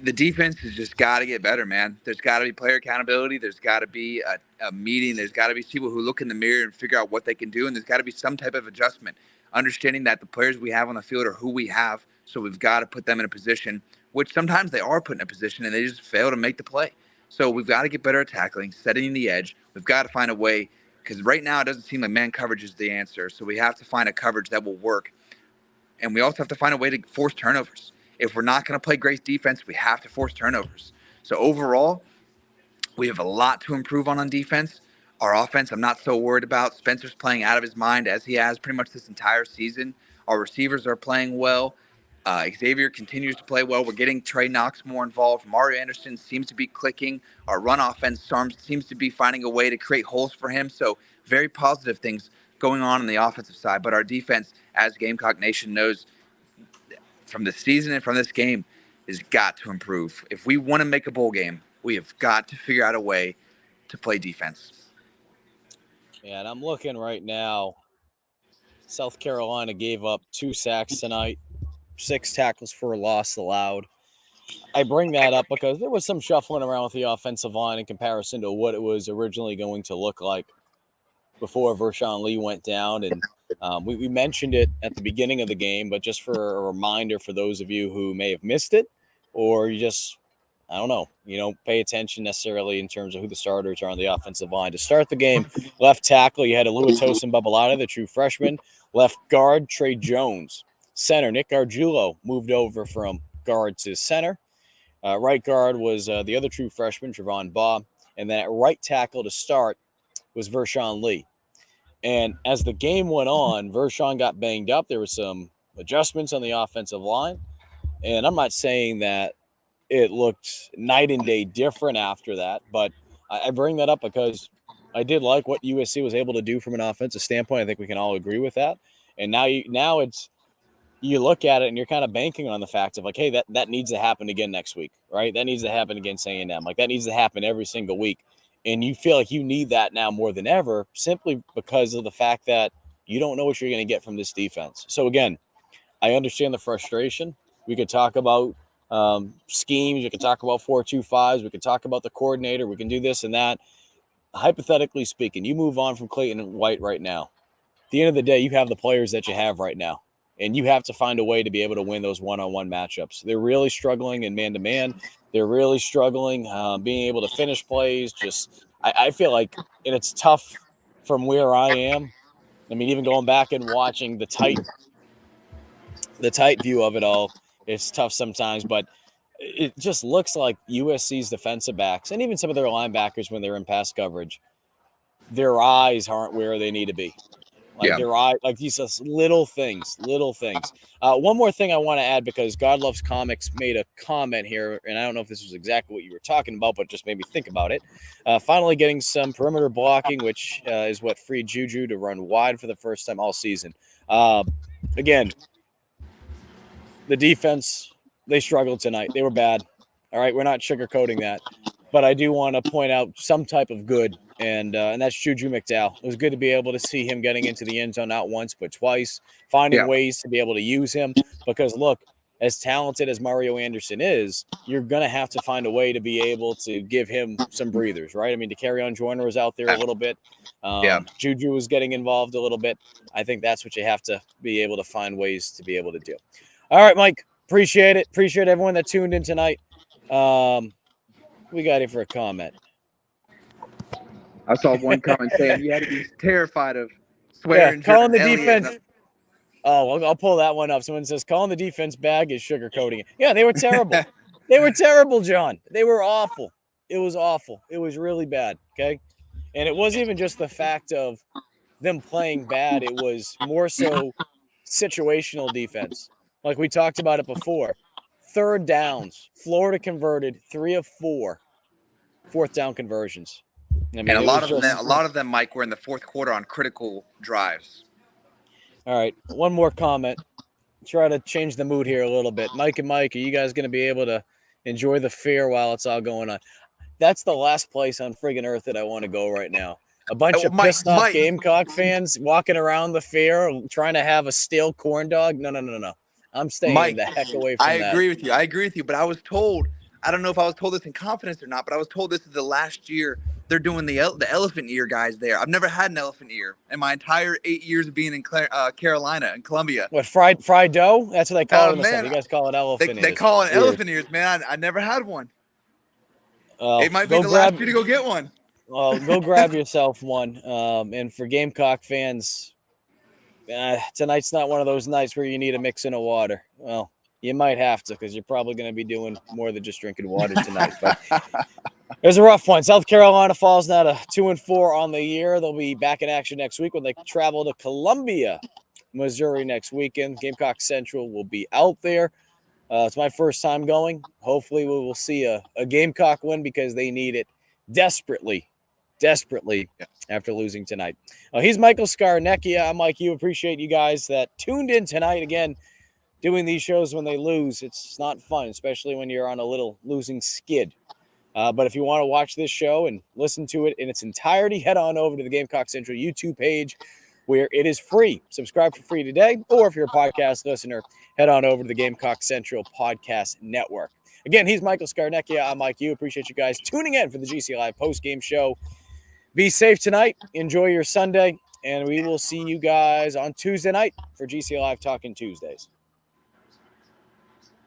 The defense has just got to get better, man. There's got to be player accountability. There's got to be a meeting. There's got to be people who look in the mirror and figure out what they can do. And there's got to be some type of adjustment, understanding that the players we have on the field are who we have. So we've got to put them in a position, which sometimes they are put in a position and they just fail to make the play. So we've got to get better at tackling, setting the edge. We've got to find a way, because right now it doesn't seem like man coverage is the answer. So we have to find a coverage that will work. And we also have to find a way to force turnovers. If we're not going to play great defense, we have to force turnovers. So overall, we have a lot to improve on defense. Our offense, I'm not so worried about. Spencer's playing out of his mind as he has pretty much this entire season. Our receivers are playing well. Xavier continues to play well. We're getting Trey Knox more involved. Mario Anderson seems to be clicking. Our run offense seems to be finding a way to create holes for him. So very positive things going on the offensive side. But our defense, as Gamecock Nation knows, from the season and from this game, has got to improve. If we want to make a bowl game, we have got to figure out a way to play defense. Yeah, and I'm looking right now. South Carolina gave up 2 sacks tonight, 6 tackles for a loss allowed. I bring that up because there was some shuffling around with the offensive line in comparison to what it was originally going to look like before Vershawn Lee went down. And we mentioned it at the beginning of the game, but just for a reminder for those of you who may have missed it, or you just, I don't know, you don't pay attention necessarily in terms of who the starters are on the offensive line. To start the game, left tackle, you had a Luedecke Babalata, the true freshman. Left guard, Trey Jones. Center, Nick Gargiulo moved over from guard to center. Right guard was the other true freshman, Trevon Baugh. And then at right tackle to start was Vershawn Lee. And as the game went on, Vershawn got banged up. There were some adjustments on the offensive line. And I'm not saying that it looked night and day different after that, but I bring that up because I did like what USC was able to do from an offensive standpoint. I think we can all agree with that. And now you look at it and you're kind of banking on the fact of like, hey, that needs to happen again next week, right? That needs to happen against A&M. Like that needs to happen every single week. And you feel like you need that now more than ever, simply because of the fact that you don't know what you're going to get from this defense. So again, I understand the frustration. We could talk about schemes. We could talk about 4-2-5s. We could talk about the coordinator. We can do this and that. Hypothetically speaking, you move on from Clayton White right now. At the end of the day, you have the players that you have right now, and you have to find a way to be able to win those one-on-one matchups. They're really struggling in man-to-man. They're really struggling being able to finish plays. I feel like, and it's tough from where I am. I mean, even going back and watching the tight view of it all, it's tough sometimes, but it just looks like USC's defensive backs and even some of their linebackers when they're in pass coverage, their eyes aren't where they need to be. Like their eye, like these little things. One more thing I want to add, because God Loves Comics made a comment here, and I don't know if this was exactly what you were talking about, but just made me think about it. Finally getting some perimeter blocking, which is what freed Juju to run wide for the first time all season. Again, the defense, they struggled tonight. They were bad. All right, we're not sugarcoating that. But I do want to point out some type of good, and that's Juju McDowell. It was good to be able to see him getting into the end zone not once but twice, finding ways to be able to use him. Because, look, as talented as Mario Anderson is, you're going to have to find a way to be able to give him some breathers, right? I mean, DeCarrion Joyner was out there a little bit. Juju was getting involved a little bit. I think that's what you have to be able to find ways to be able to do. All right, Mike, appreciate it. Appreciate everyone that tuned in tonight. We got him for a comment. I saw one comment saying you had to be terrified of swearing. Calling the defense. Oh, I'll pull that one up. Someone says calling the defense bag is sugarcoating it. Yeah, they were terrible. They were terrible, John. They were awful. It was awful. It was really bad. Okay, and it wasn't even just the fact of them playing bad. It was more so situational defense. Like we talked about it before. Third downs. Florida converted 3 of 4 fourth down conversions. I mean, and a lot of them, Mike, were in the fourth quarter on critical drives. All right, one more comment. Try to change the mood here a little bit. Mike and Mike, are you guys going to be able to enjoy the fair while it's all going on? That's the last place on friggin' earth that I want to go right now. A bunch of pissed off Gamecock fans walking around the fair trying to have a stale corn dog. No. I'm staying the heck away from that. I agree with you, but I was told, I don't know if I was told this in confidence or not, but I was told this is the last year they're doing the elephant ear guys there. I've never had an elephant ear in my entire 8 years of being in Carolina and Columbia. What, fried dough? That's what they call it. Man, you guys call it elephant ears. They call it elephant ears, man. I never had one. It might be the last year to go get one. Well, go grab yourself one. And for Gamecock fans, tonight's not one of those nights where you need a mix in of water. Well, you might have to, because you're probably going to be doing more than just drinking water tonight. But It was a rough one. South Carolina falls now to 2-4 on the year. They'll be back in action next week when they travel to Columbia, Missouri next weekend. Gamecock Central will be out there. It's my first time going. Hopefully we will see a Gamecock win because they need it desperately after losing tonight. He's Michael Scarnecchia. I'm Mike Hugh. Appreciate you guys that tuned in tonight. Again, doing these shows when they lose, it's not fun, especially when you're on a little losing skid. But if you want to watch this show and listen to it in its entirety, head on over to the Gamecock Central YouTube page where it is free. Subscribe for free today. Or if you're a podcast listener, head on over to the Gamecock Central Podcast Network. Again, he's Michael Scarnecchia. I'm Mike Hugh. Appreciate you guys tuning in for the GC Live Postgame Show. Be safe tonight. Enjoy your Sunday. And we will see you guys on Tuesday night for GC Live Talking Tuesdays.